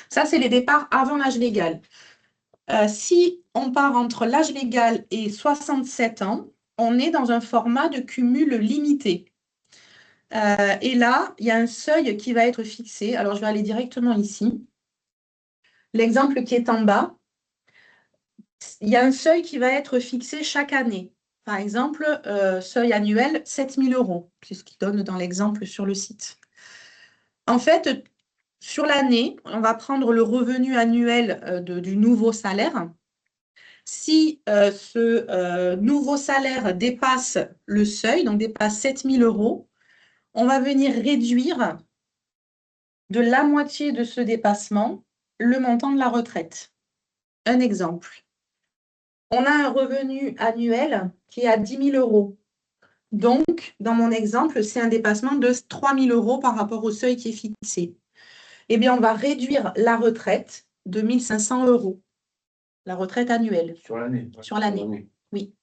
Ça, c'est les départs avant l'âge légal. Si on part entre l'âge légal et 67 ans, on est dans un format de cumul limité. Et là, il y a un seuil qui va être fixé. Alors, je vais aller directement ici. L'exemple qui est en bas, il y a un seuil qui va être fixé chaque année. Par exemple, seuil annuel, 7 000 €. C'est ce qu'il donne dans l'exemple sur le site. En fait, sur l'année, on va prendre le revenu annuel du nouveau salaire. Si ce nouveau salaire dépasse le seuil, donc dépasse 7 000 €, on va venir réduire de la moitié de ce dépassement le montant de la retraite. Un exemple. On a un revenu annuel qui est à 10 000 €. Donc, dans mon exemple, c'est un dépassement de 3 000 € par rapport au seuil qui est fixé. Eh bien, on va réduire la retraite de 1 500 €. La retraite annuelle. Sur l'année. Sur l'année, oui.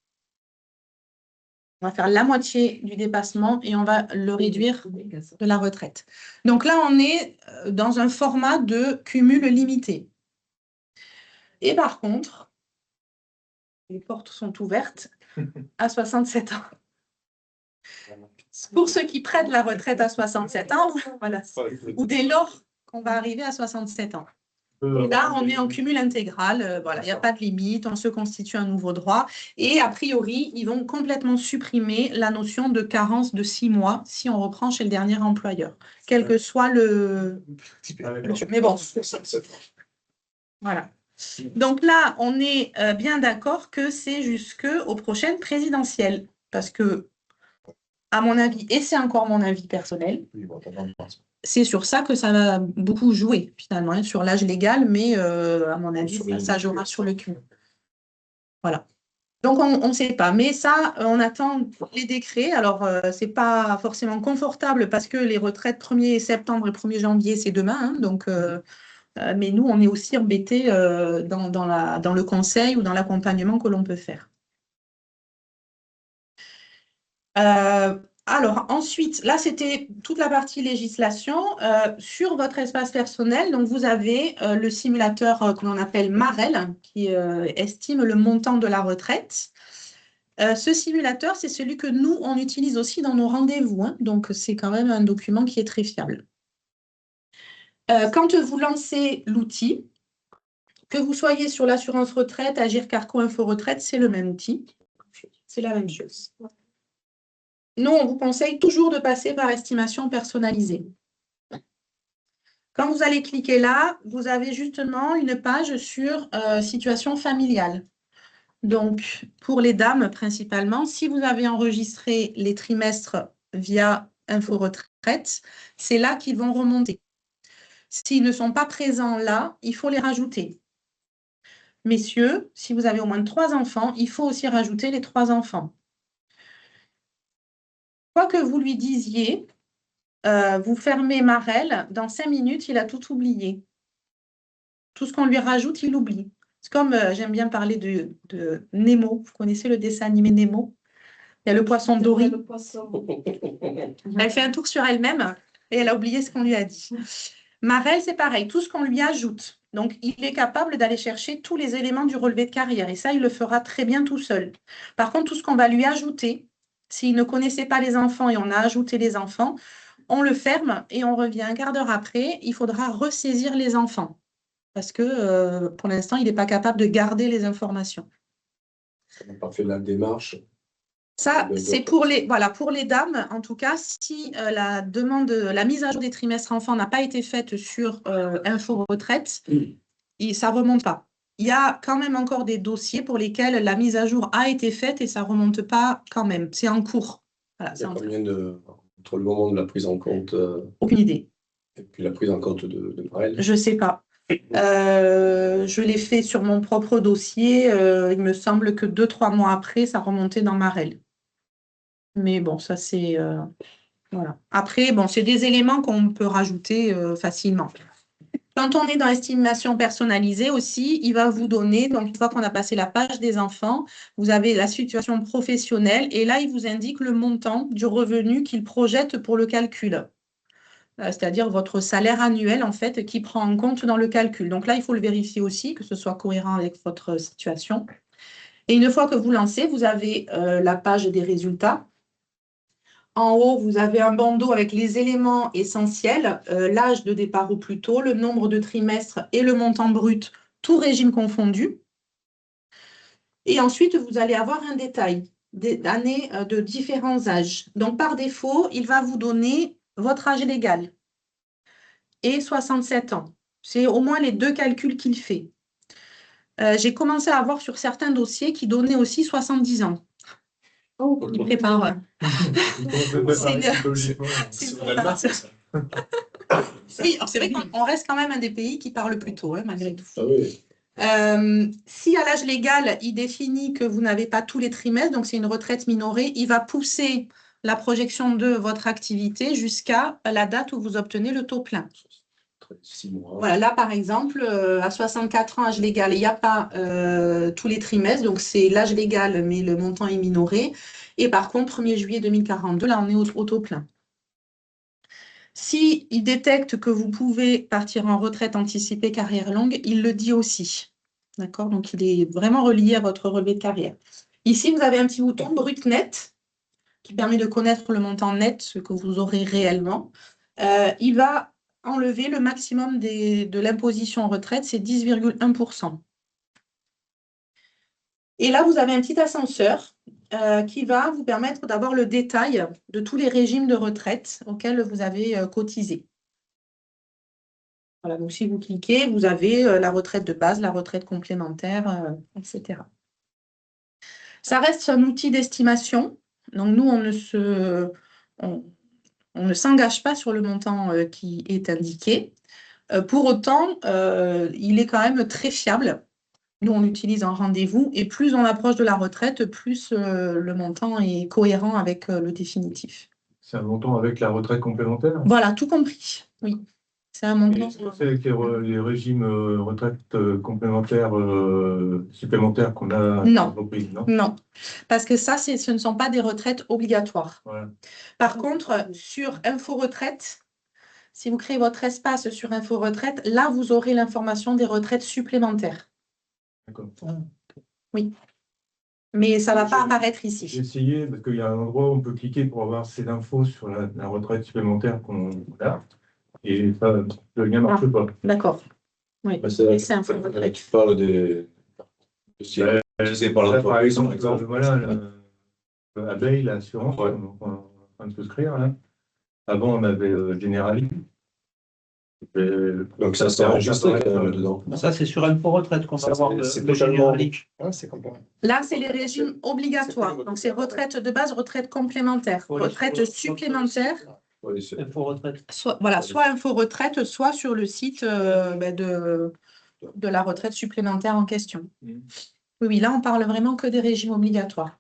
On va faire la moitié du dépassement et on va le réduire de la retraite. Donc là, on est dans un format de cumul limité. Et par contre, les portes sont ouvertes à 67 ans. Pour ceux qui prennent la retraite à 67 ans, voilà, ou dès lors qu'on va arriver à 67 ans. Et là, on est en cumul intégral, voilà, il n'y a pas de limite, on se constitue un nouveau droit. Et a priori, ils vont complètement supprimer la notion de carence de 6 mois si on reprend chez le dernier employeur, quel que soit le... Mais bon, voilà. Donc là, on est bien d'accord que c'est jusqu'aux prochaines présidentielles. Parce que, à mon avis, et c'est encore mon avis personnel, c'est sur ça que ça va beaucoup jouer, finalement, sur l'âge légal, mais à mon avis, ça jouera sur le cumul. Voilà. Donc, on ne sait pas. Mais ça, on attend les décrets. Alors, ce n'est pas forcément confortable parce que les retraites 1er septembre et 1er janvier, c'est demain. Hein. Donc, mais nous, on est aussi embêtés dans le conseil ou dans l'accompagnement que l'on peut faire. Alors, ensuite, là, c'était toute la partie législation. Sur votre espace personnel, donc vous avez le simulateur que l'on appelle Marel, qui estime le montant de la retraite. Ce simulateur, c'est celui que nous, on utilise aussi dans nos rendez-vous. Hein, donc, c'est quand même un document qui est très fiable. Quand vous lancez l'outil, que vous soyez sur l'assurance retraite, Agir Carco Info Retraite, c'est le même outil. C'est la même chose. Nous, on vous conseille toujours de passer par estimation personnalisée. Quand vous allez cliquer là, vous avez justement une page sur situation familiale. Donc, pour les dames principalement, si vous avez enregistré les trimestres via Info Retraite, c'est là qu'ils vont remonter. S'ils ne sont pas présents là, il faut les rajouter. Messieurs, si vous avez au moins 3 enfants, il faut aussi rajouter les 3 enfants. Quoi que vous lui disiez, vous fermez Marel, dans 5 minutes, il a tout oublié. Tout ce qu'on lui rajoute, il oublie. C'est comme, j'aime bien parler de Nemo. Vous connaissez le dessin animé Nemo? Il y a le poisson Dory. Elle fait un tour sur elle-même et elle a oublié ce qu'on lui a dit. Marel, c'est pareil, tout ce qu'on lui ajoute. Donc, il est capable d'aller chercher tous les éléments du relevé de carrière. Et ça, il le fera très bien tout seul. Par contre, tout ce qu'on va lui ajouter, s'il ne connaissait pas les enfants et on a ajouté les enfants, on le ferme et on revient un quart d'heure après. Il faudra ressaisir les enfants. Parce que pour l'instant, il n'est pas capable de garder les informations. On n'a pas fait la démarche. Ça, c'est pour les dames, en tout cas, si la mise à jour des trimestres enfants n'a pas été faite sur Info Retraite, ça ne remonte pas. Il y a quand même encore des dossiers pour lesquels la mise à jour a été faite et ça ne remonte pas quand même. C'est en cours. Voilà, il y a combien entre le moment de la prise en compte aucune idée. Et puis la prise en compte de Marel? Je ne sais pas. Je l'ai fait sur mon propre dossier. Il me semble que 2-3 mois après, ça remontait dans Marel. Mais bon, ça c'est... voilà. Après, bon, c'est des éléments qu'on peut rajouter facilement. Quand on est dans l'estimation personnalisée aussi, il va vous donner, donc une fois qu'on a passé la page des enfants, vous avez la situation professionnelle et là, il vous indique le montant du revenu qu'il projette pour le calcul. C'est-à-dire votre salaire annuel, en fait, qui prend en compte dans le calcul. Donc là, il faut le vérifier aussi, que ce soit cohérent avec votre situation. Et une fois que vous lancez, vous avez la page des résultats. En haut, vous avez un bandeau avec les éléments essentiels, l'âge de départ au plus tôt, le nombre de trimestres et le montant brut, tout régime confondu. Et ensuite, vous allez avoir un détail d'années de différents âges. Donc, par défaut, il va vous donner votre âge légal et 67 ans. C'est au moins les 2 calculs qu'il fait. J'ai commencé à avoir sur certains dossiers qui donnaient aussi 70 ans. Oh, il prépare. Oui, alors c'est vrai qu'on reste quand même un des pays qui parle plus tôt, hein, malgré tout. Ah oui. Si à l'âge légal, il définit que vous n'avez pas tous les trimestres, donc c'est une retraite minorée, il va pousser la projection de votre activité jusqu'à la date où vous obtenez le taux plein. 6 mois. Voilà, là, par exemple, à 64 ans, âge légal, il n'y a pas tous les trimestres, donc c'est l'âge légal, mais le montant est minoré. Et par contre, 1er juillet 2042, là, on est au taux plein. S'il détecte que vous pouvez partir en retraite anticipée carrière longue, il le dit aussi. D'accord? Donc, il est vraiment relié à votre relevé de carrière. Ici, vous avez un petit bouton brut net qui permet de connaître le montant net, ce que vous aurez réellement. Il va enlever le maximum de l'imposition en retraite, c'est 10,1%. Et là, vous avez un petit ascenseur qui va vous permettre d'avoir le détail de tous les régimes de retraite auxquels vous avez cotisé. Voilà, donc si vous cliquez, vous avez la retraite de base, la retraite complémentaire, etc. Ça reste un outil d'estimation. Donc nous, on ne s'engage pas sur le montant qui est indiqué. Pour autant, il est quand même très fiable. nous, on utilise un rendez-vous et plus on approche de la retraite, plus le montant est cohérent avec le définitif. C'est un montant avec la retraite complémentaire? Voilà, tout compris, oui. C'est un montant. Est-ce que c'est avec les régimes retraite complémentaires supplémentaires qu'on a Non. entrepris, non? Non, parce que ça, ce ne sont pas des retraites obligatoires. Voilà. Par contre, sur Info Retraite, si vous créez votre espace sur Info Retraite, là, vous aurez l'information des retraites supplémentaires. D'accord. Oui. Mais ça ne va pas apparaître J'ai ici. essayé, parce qu'il y a un endroit où on peut cliquer pour avoir ces infos sur la retraite supplémentaire qu'on a, et ça, le lien ne marche pas. D'accord. Oui. Bah, c'est C'est Info Retraite. tu parles des. C'est par Par l'entreprise, exemple, par exemple. voilà, Abeille, l'assurance, Ouais. on est en train de souscrire, là. Avant, on avait Generali. Donc ça, c'est enregistré quand même dedans. Ça, c'est sur Info Retraite qu'on va Ça, avoir c'est le totalement. généraliste. Ah, c'est comme ça. Là, c'est les régimes obligatoires. Donc, c'est retraite de base, retraite complémentaire. Retraite supplémentaire, Ouais, c'est- Info Retraite. soit Info Retraite, soit sur le site de la retraite supplémentaire en question. Mhm. Oui, là, on parle vraiment que des régimes obligatoires.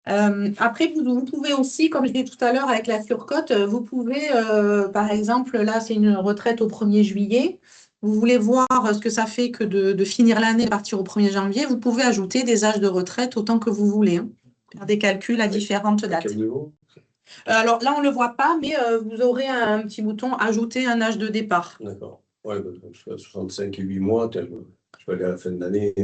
Après, vous pouvez aussi, comme je disais tout à l'heure avec la surcote, vous pouvez, par exemple, là, c'est une retraite au 1er juillet. Vous voulez voir ce que ça fait que de finir l'année, partir au 1er janvier. Vous pouvez ajouter des âges de retraite autant que vous voulez. Hein. Faire des calculs à différentes À dates. quel niveau? Alors là, on ne le voit pas, mais vous aurez un petit bouton « Ajouter un âge de départ ». D'accord. Ouais, bah, je suis à 65 et 8 mois, je vais aller à la fin de l'année.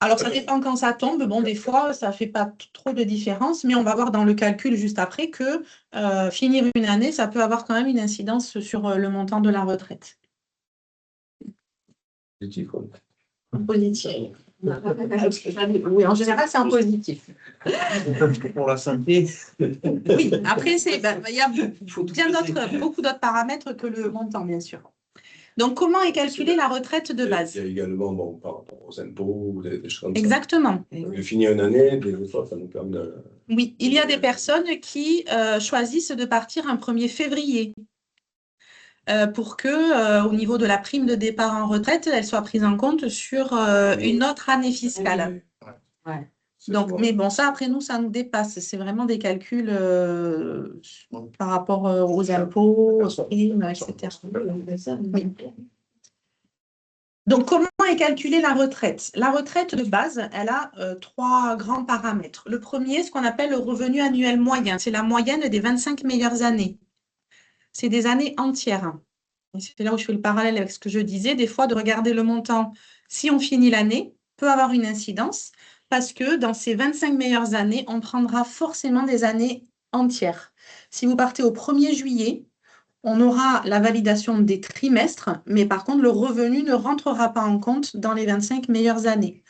Alors, ça dépend quand ça tombe. Bon, des fois, ça ne fait pas trop de différence, mais on va voir dans le calcul juste après que finir une année, ça peut avoir quand même une incidence sur le montant de la retraite. Positif, quoi. Positif. Oui, en général, c'est un positif. Pour la santé. Oui, après, il y a beaucoup d'autres paramètres que le montant, bien sûr. Donc, comment est calculée la retraite de base? Il y a également, bon, par rapport aux impôts, ou des choses comme ça. Exactement. De finir une année, des fois, ça nous permet de. Oui, il y a des personnes qui choisissent de partir un 1er février pour que, au niveau de la prime de départ en retraite, elle soit prise en compte sur une autre année fiscale. Ouais. Donc, mais bon, ça, après nous, ça nous dépasse. C'est vraiment des calculs par rapport aux impôts, aux primes, etc. Oui. Donc, comment est calculée la retraite? La retraite de base, elle a 3 grands paramètres. Le premier, ce qu'on appelle le revenu annuel moyen. C'est la moyenne des 25 meilleures années. C'est des années entières. C'est là où je fais le parallèle avec ce que je disais. Des fois, de regarder le montant, si on finit l'année, peut avoir une incidence parce que dans ces 25 meilleures années, on prendra forcément des années entières. Si vous partez au 1er juillet, on aura la validation des trimestres, mais par contre, le revenu ne rentrera pas en compte dans les 25 meilleures années.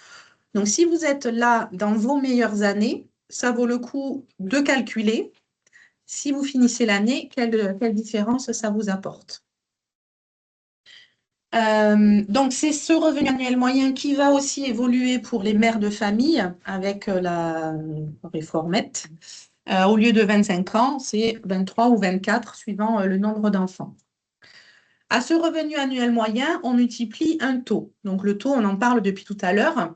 Donc, si vous êtes là dans vos meilleures années, ça vaut le coup de calculer. Si vous finissez l'année, quelle différence ça vous apporte? Donc, c'est ce revenu annuel moyen qui va aussi évoluer pour les mères de famille avec la réformette. Au lieu de 25 ans, c'est 23 ou 24 suivant le nombre d'enfants. À ce revenu annuel moyen, on multiplie un taux. Donc, le taux, on en parle depuis tout à l'heure.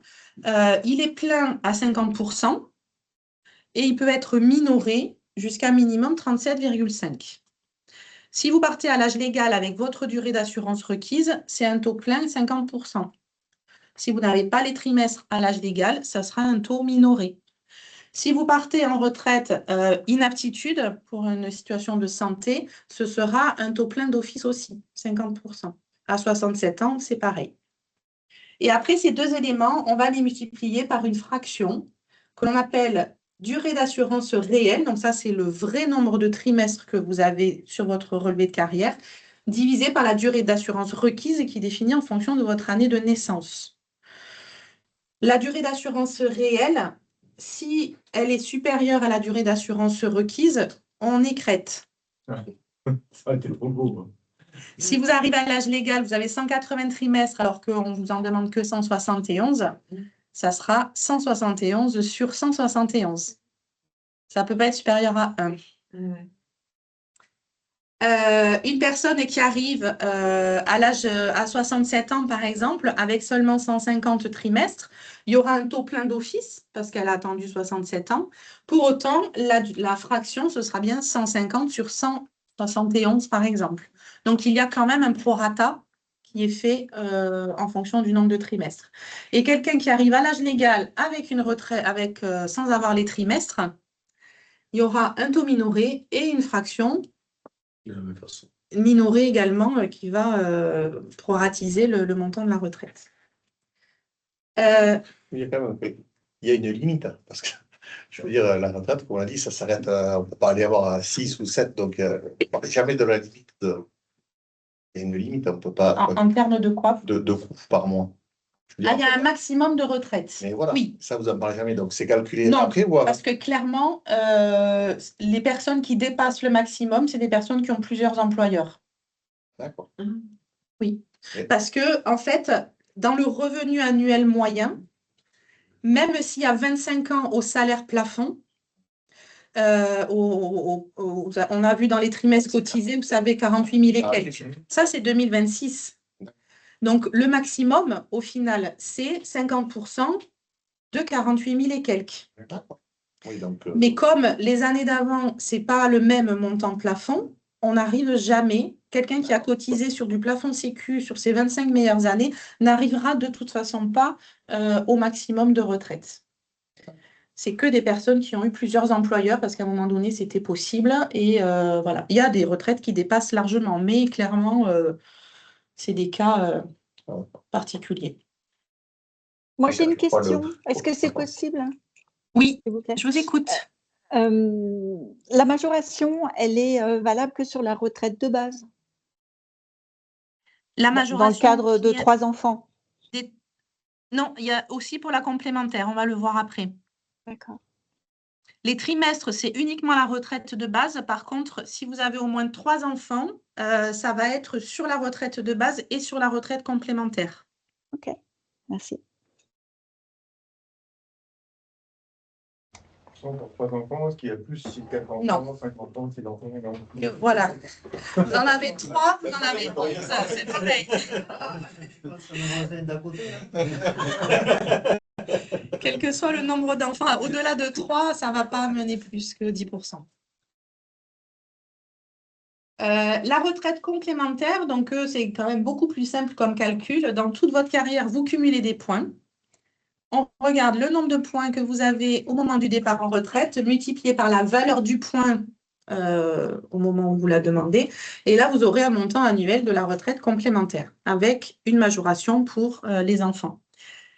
Il est plein à 50% et il peut être minoré jusqu'à minimum 37,5. Si vous partez à l'âge légal avec votre durée d'assurance requise, c'est un taux plein 50%. Si vous n'avez pas les trimestres à l'âge légal, ça sera un taux minoré. Si vous partez en retraite inaptitude pour une situation de santé, ce sera un taux plein d'office aussi, 50%. À 67 ans, c'est pareil. Et après ces deux éléments, on va les multiplier par une fraction que l'on appelle durée d'assurance réelle. Donc ça, c'est le vrai nombre de trimestres que vous avez sur votre relevé de carrière, divisé par la durée d'assurance requise qui est définie en fonction de votre année de naissance. La durée d'assurance réelle, si elle est supérieure à la durée d'assurance requise, on écrète. Ça a été trop beau. Si vous arrivez à l'âge légal, vous avez 180 trimestres alors qu'on ne vous en demande que 171, ça sera 171 sur 171. Ça ne peut pas être supérieur à 1. Une personne qui arrive à 67 ans, par exemple, avec seulement 150 trimestres, il y aura un taux plein d'office parce qu'elle a attendu 67 ans. Pour autant, la fraction, ce sera bien 150 sur 171, par exemple. Donc, il y a quand même un prorata qui est fait en fonction du nombre de trimestres. Et quelqu'un qui arrive à l'âge légal avec une retraite, sans avoir les trimestres, il y aura un taux minoré et une fraction De la même façon. minoré également qui va proratiser le montant de la retraite. Il y a quand même il y a une limite, hein, parce que je veux dire, la retraite, comme on a dit, ça s'arrête, on ne peut pas aller avoir 6 ou 7, donc on ne parle jamais de la limite. Il y a une limite, on ne peut pas. En termes de quoi? De coups par mois. Il y a un maximum de retraite. Mais voilà, oui. Ça, vous n'en parlez jamais, donc c'est calculé Non, après ou avant? parce que clairement, les personnes qui dépassent le maximum, c'est des personnes qui ont plusieurs employeurs. D'accord. Oui, parce que, en fait, dans le revenu annuel moyen, même s'il y a 25 ans au salaire plafond, on a vu dans les trimestres cotisés, vous savez, 48 000 et quelques. Ça, c'est 2026. Donc, le maximum, au final, c'est 50% de 48 000 et quelques. Oui, donc, Mais comme les années d'avant, ce n'est pas le même montant plafond, on n'arrive jamais, quelqu'un qui a cotisé sur du plafond sécu sur ses 25 meilleures années, n'arrivera de toute façon pas au maximum de retraite. C'est que des personnes qui ont eu plusieurs employeurs parce qu'à un moment donné, c'était possible. Et voilà, il y a des retraites qui dépassent largement, mais clairement, c'est des cas particuliers. Moi, j'ai une question. Est-ce que c'est possible? Oui, s'il vous plaît. je vous écoute. La majoration, elle est valable que sur la retraite de base? La majoration dans le cadre de 3 enfants? Non, il y a aussi pour la complémentaire, on va le voir après. D'accord. Les trimestres, c'est uniquement la retraite de base. Par contre, si vous avez au moins 3 enfants, ça va être sur la retraite de base et sur la retraite complémentaire. Ok, merci. Pour 3 enfants, est-ce qu'il y a plus si 4 enfants, Non. 50 ans, 6 enfants? Non. Voilà. Vous en avez 3, vous en avez 11, c'est pareil. Quel que soit le nombre d'enfants, au-delà de 3, ça ne va pas amener plus que 10%. La retraite complémentaire, donc c'est quand même beaucoup plus simple comme calcul. Dans toute votre carrière, vous cumulez des points. On regarde le nombre de points que vous avez au moment du départ en retraite, multiplié par la valeur du point au moment où vous la demandez. Et là, vous aurez un montant annuel de la retraite complémentaire avec une majoration pour les enfants.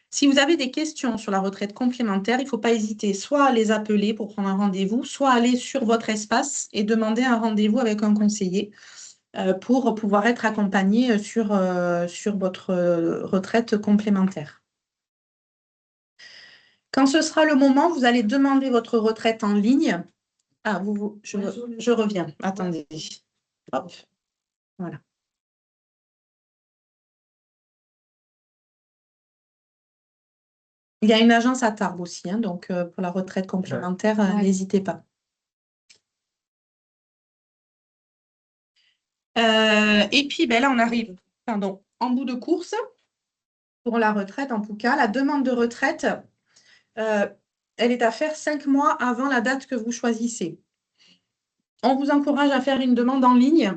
Si vous avez des questions sur la retraite complémentaire, il ne faut pas hésiter soit à les appeler pour prendre un rendez-vous, soit aller sur votre espace et demander un rendez-vous avec un conseiller pour pouvoir être accompagné sur votre retraite complémentaire. Quand ce sera le moment, vous allez demander votre retraite en ligne. Ah, je reviens. Attendez. Hop. Voilà. Il y a une agence à Tarbes aussi, hein, donc pour la retraite complémentaire, n'hésitez pas. Et puis, là, on arrive en bout de course pour la retraite, en tout cas. La demande de retraite, elle est à faire 5 mois avant la date que vous choisissez. On vous encourage à faire une demande en ligne.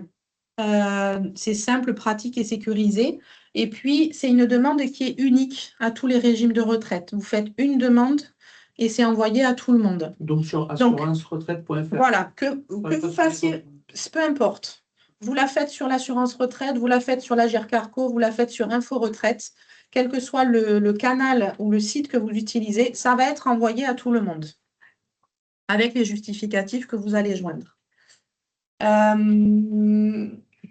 C'est simple, pratique et sécurisé. Et puis, c'est une demande qui est unique à tous les régimes de retraite. Vous faites une demande et c'est envoyé à tout le monde. Donc, sur assurance-retraite.fr. Voilà, que vous fassiez, peu importe. Vous la faites sur l'assurance retraite, vous la faites sur l'Agir Carco, vous la faites sur Info Retraite. Quel que soit le canal ou le site que vous utilisez, ça va être envoyé à tout le monde avec les justificatifs que vous allez joindre.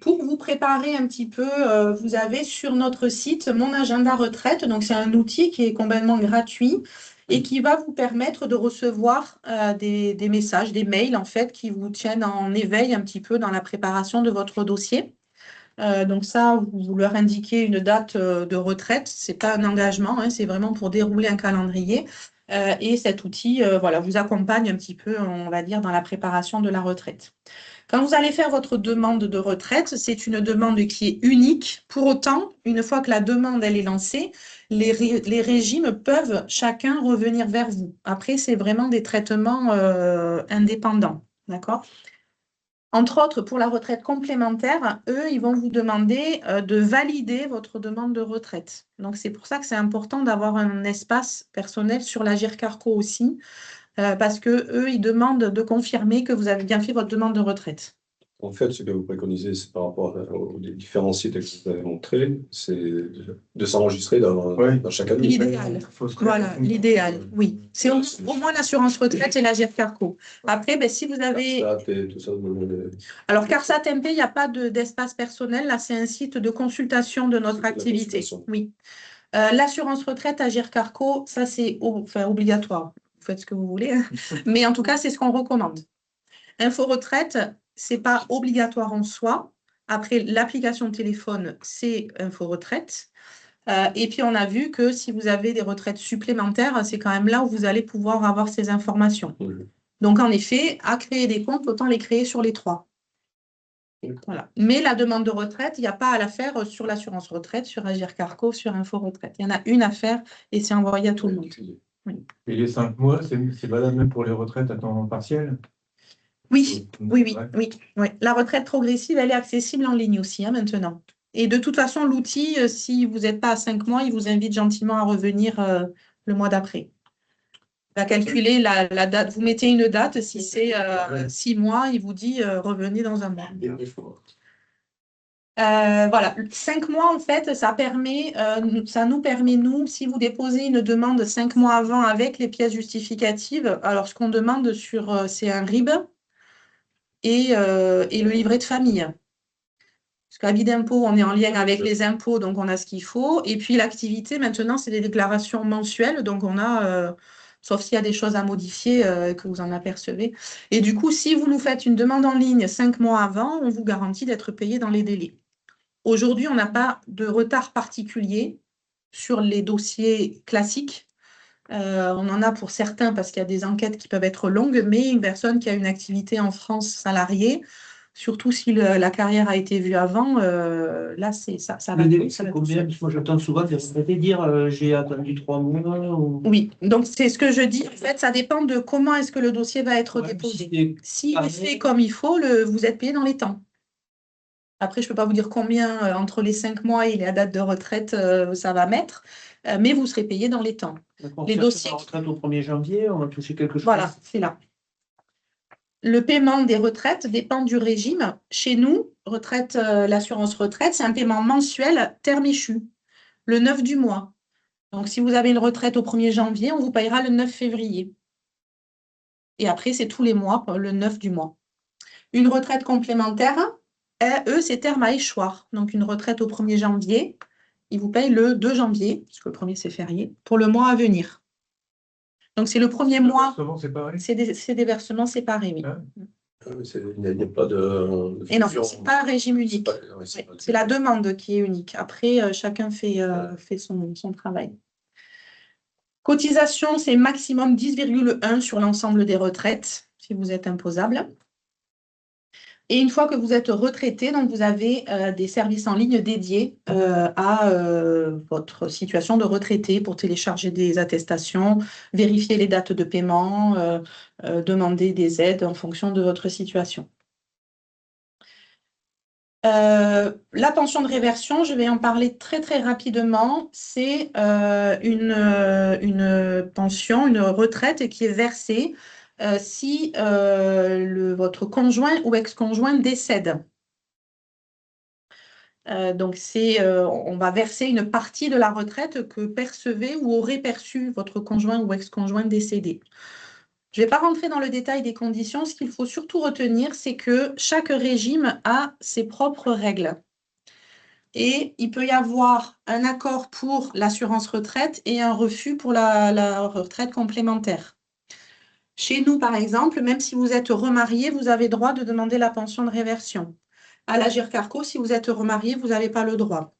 Pour vous préparer un petit peu, vous avez sur notre site Mon Agenda Retraite. Donc, c'est un outil qui est complètement gratuit et qui va vous permettre de recevoir des messages, des mails, en fait, qui vous tiennent en éveil un petit peu dans la préparation de votre dossier. Donc ça, vous leur indiquez une date de retraite. Ce n'est pas un engagement, hein, c'est vraiment pour dérouler un calendrier. Et cet outil vous accompagne un petit peu, on va dire, dans la préparation de la retraite. Quand vous allez faire votre demande de retraite, c'est une demande qui est unique. Pour autant, une fois que la demande elle est lancée, les régimes peuvent chacun revenir vers vous. Après, c'est vraiment des traitements indépendants. D'accord? Entre autres, pour la retraite complémentaire, eux, ils vont vous demander de valider votre demande de retraite. Donc, c'est pour ça que c'est important d'avoir un espace personnel sur l'Agir Carco aussi, parce que eux, ils demandent de confirmer que vous avez bien fait votre demande de retraite. En fait, ce que vous préconisez, c'est par rapport aux différents sites que vous avez montrés, c'est de s'enregistrer dans chaque année. L'idéal. Voilà, l'idéal, oui. C'est au moins l'assurance retraite et l'Agir Carco. Après, ben, si vous avez... CARSAT et tout ça, Alors, CARSAT MP, il n'y a pas d'espace personnel. Là, c'est un site de consultation de notre activité. Oui. L'assurance retraite, Agir Carco, ça, c'est obligatoire. Vous faites ce que vous voulez. Hein. Mais en tout cas, c'est ce qu'on recommande. Info retraite, ce n'est pas obligatoire en soi. Après, l'application téléphone, c'est Info retraite. Et puis, on a vu que si vous avez des retraites supplémentaires, c'est quand même là où vous allez pouvoir avoir ces informations. Oui. Donc, en effet, à créer des comptes, autant les créer sur les 3. Voilà. Mais la demande de retraite, il n'y a pas à la faire sur l'assurance retraite, sur Agir Carco, sur Info retraite. Il y en a une à faire et c'est envoyé à tout le monde. Oui. Et les 5 mois, c'est valable même pour les retraites à temps partiel? Oui. La retraite progressive, elle est accessible en ligne aussi maintenant. Et de toute façon, l'outil, si vous n'êtes pas à 5 mois, il vous invite gentiment à revenir le mois d'après. Il va calculer la date. Vous mettez une date. Si c'est 6 mois, il vous dit revenez dans un mois. Voilà, 5 mois, en fait, ça nous permet, nous, si vous déposez une demande 5 mois avant avec les pièces justificatives, alors ce qu'on demande c'est un RIB et le livret de famille. Parce qu'à l'avis d'impôt, on est en lien avec les impôts, donc on a ce qu'il faut. Et puis l'activité, maintenant, c'est des déclarations mensuelles, donc on a, sauf s'il y a des choses à modifier, que vous en apercevez. Et du coup, si vous nous faites une demande en ligne 5 mois avant, on vous garantit d'être payé dans les délais. Aujourd'hui, on n'a pas de retard particulier sur les dossiers classiques. On en a pour certains parce qu'il y a des enquêtes qui peuvent être longues, mais une personne qui a une activité en France salariée, surtout si la carrière a été vue avant, là, ça va. Le délai, c'est combien? Moi, j'entends souvent des retraités dire j'ai attendu 3 mois. Ou... Oui, donc c'est ce que je dis. En fait, ça dépend de comment est-ce que le dossier va être déposé. S'il est fait comme il faut, vous êtes payé dans les temps. Après, je ne peux pas vous dire combien entre les 5 mois et la date de retraite ça va mettre, mais vous serez payé dans les temps. Les dossiers. La retraite au 1er janvier, on va toucher quelque chose. Voilà, c'est là. Le paiement des retraites dépend du régime. Chez nous, l'assurance retraite, c'est un paiement mensuel terme échu, le 9 du mois. Donc, si vous avez une retraite au 1er janvier, on vous payera le 9 février. Et après, c'est tous les mois, le 9 du mois. Une retraite complémentaire, eux, c'est terme à échoir. Donc, une retraite au 1er janvier, ils vous payent le 2 janvier, parce que le 1er, c'est férié, pour le mois à venir. Donc, c'est le premier mois. C'est des versements séparés, oui. Il n'y a pas de et non, ce n'est pas un régime unique. C'est la demande qui est unique. Après, chacun fait son travail. Cotisation, c'est maximum 10,1 sur l'ensemble des retraites, si vous êtes imposable. Et une fois que vous êtes retraité, donc vous avez des services en ligne dédiés à votre situation de retraité pour télécharger des attestations, vérifier les dates de paiement, demander des aides en fonction de votre situation. La pension de réversion, je vais en parler très très rapidement. C'est une pension, une retraite qui est versée si votre conjoint ou ex-conjoint décède. Donc, on va verser une partie de la retraite que percevait ou aurait perçu votre conjoint ou ex-conjoint décédé. Je ne vais pas rentrer dans le détail des conditions. Ce qu'il faut surtout retenir, c'est que chaque régime a ses propres règles. Et il peut y avoir un accord pour l'assurance retraite et un refus pour la retraite complémentaire. Chez nous, par exemple, même si vous êtes remarié, vous avez droit de demander la pension de réversion. À l'Agir Carco, si vous êtes remarié, vous n'avez pas le droit.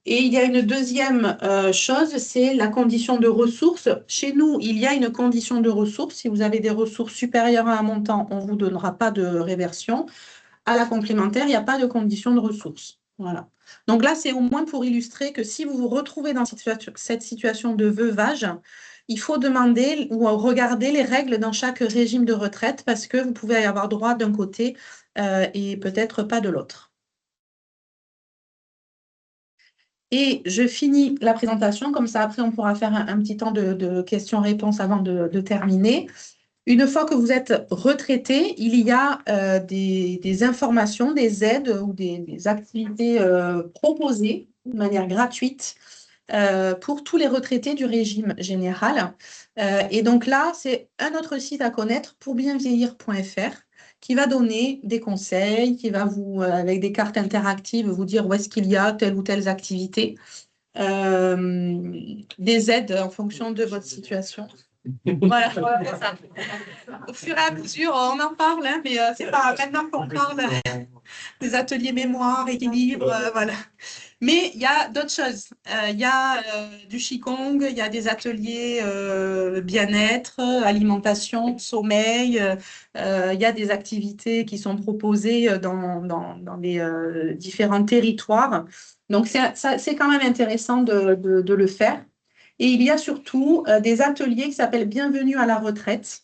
Et il y a une deuxième chose, c'est la condition de ressources. Chez nous, il y a une condition de ressources. Si vous avez des ressources supérieures à un montant, on ne vous donnera pas de réversion. À la complémentaire, il n'y a pas de condition de ressources. Voilà. Donc là, c'est au moins pour illustrer que si vous vous retrouvez dans cette situation de veuvage, il faut demander ou regarder les règles dans chaque régime de retraite parce que vous pouvez y avoir droit d'un côté et peut-être pas de l'autre. Et je finis la présentation, comme ça après on pourra faire un petit temps de questions-réponses avant de terminer. Une fois que vous êtes retraité, il y a des informations, des aides ou des activités proposées de manière gratuite pour tous les retraités du régime général. Et donc là, c'est un autre site à connaître, pourbienvieillir.fr, qui va donner des conseils, qui va vous, avec des cartes interactives, vous dire où est-ce qu'il y a telle ou telle activité, des aides en fonction de votre situation. Voilà, c'est ça. Au fur et à mesure, on en parle, hein, mais c'est pas maintenant qu'on parle des ateliers mémoire, équilibre, voilà. Mais il y a d'autres choses. Il y a du Qigong, il y a des ateliers bien-être, alimentation, sommeil. Il y a des activités qui sont proposées dans les différents territoires. Donc, c'est quand même intéressant de le faire. Et il y a surtout des ateliers qui s'appellent Bienvenue à la retraite,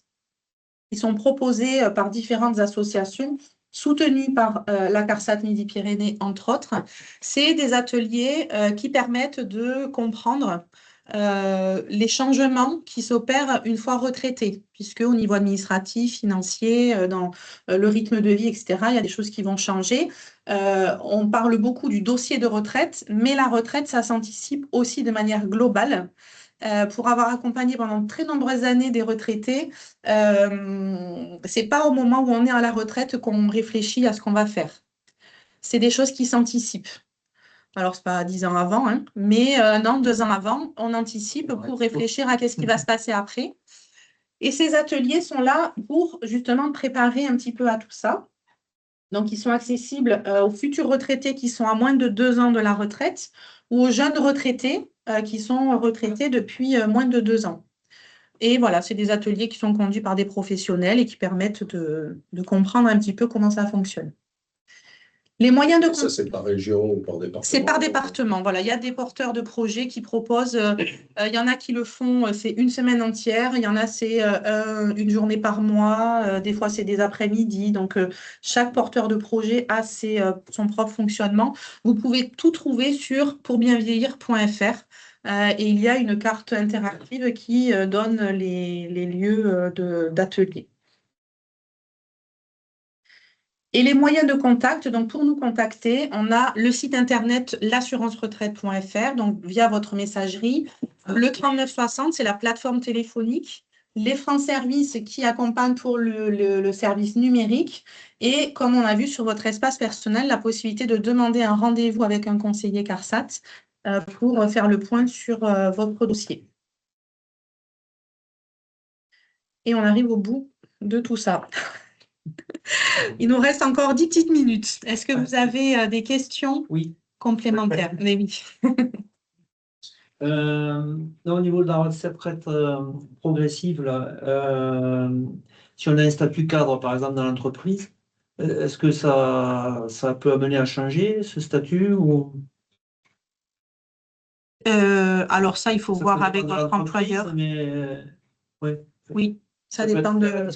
qui sont proposés par différentes associations soutenues par la CARSAT Midi-Pyrénées, entre autres. C'est des ateliers qui permettent de comprendre les changements qui s'opèrent une fois retraité, puisque au niveau administratif, financier, dans le rythme de vie, etc., il y a des choses qui vont changer. On parle beaucoup du dossier de retraite, mais la retraite, ça s'anticipe aussi de manière globale. Pour avoir accompagné pendant de très nombreuses années des retraités, c'est pas au moment où on est à la retraite qu'on réfléchit à ce qu'on va faire. C'est des choses qui s'anticipent. Alors, c'est pas 10 ans avant, hein, mais non, 2 ans avant, on anticipe pour réfléchir à qu'est-ce qui va se passer après. Et ces ateliers sont là pour justement préparer un petit peu à tout ça. Donc, ils sont accessibles aux futurs retraités qui sont à moins de 2 ans de la retraite ou aux jeunes retraités qui sont retraités depuis moins de 2 ans. Et voilà, c'est des ateliers qui sont conduits par des professionnels et qui permettent de comprendre un petit peu comment ça fonctionne. Les moyens de... Ça, c'est par région ou par département? C'est par département, voilà. Il y a des porteurs de projets qui proposent, il y en a qui le font, c'est une semaine entière, il y en a, c'est une journée par mois, des fois, c'est des après-midi. Donc, chaque porteur de projet a son propre fonctionnement. Vous pouvez tout trouver sur pourbienvieillir.fr et il y a une carte interactive qui donne les lieux d'ateliers. Et les moyens de contact, donc pour nous contacter, on a le site internet l'assurance-retraite.fr, donc via votre messagerie. Le 3960, c'est la plateforme téléphonique. Les France Services qui accompagnent pour le service numérique. Et comme on a vu sur votre espace personnel, la possibilité de demander un rendez-vous avec un conseiller CARSAT pour faire le point sur votre dossier. Et on arrive au bout de tout ça. Il nous reste encore 10 petites minutes. Est-ce que vous avez des questions complémentaires? Oui. Au niveau de la retraite progressive, là, si on a un statut cadre, par exemple, dans l'entreprise, est-ce que ça peut amener à changer ce statut ou... Alors ça, il faut voir avec votre employeur. Mais, Oui, ça dépend de...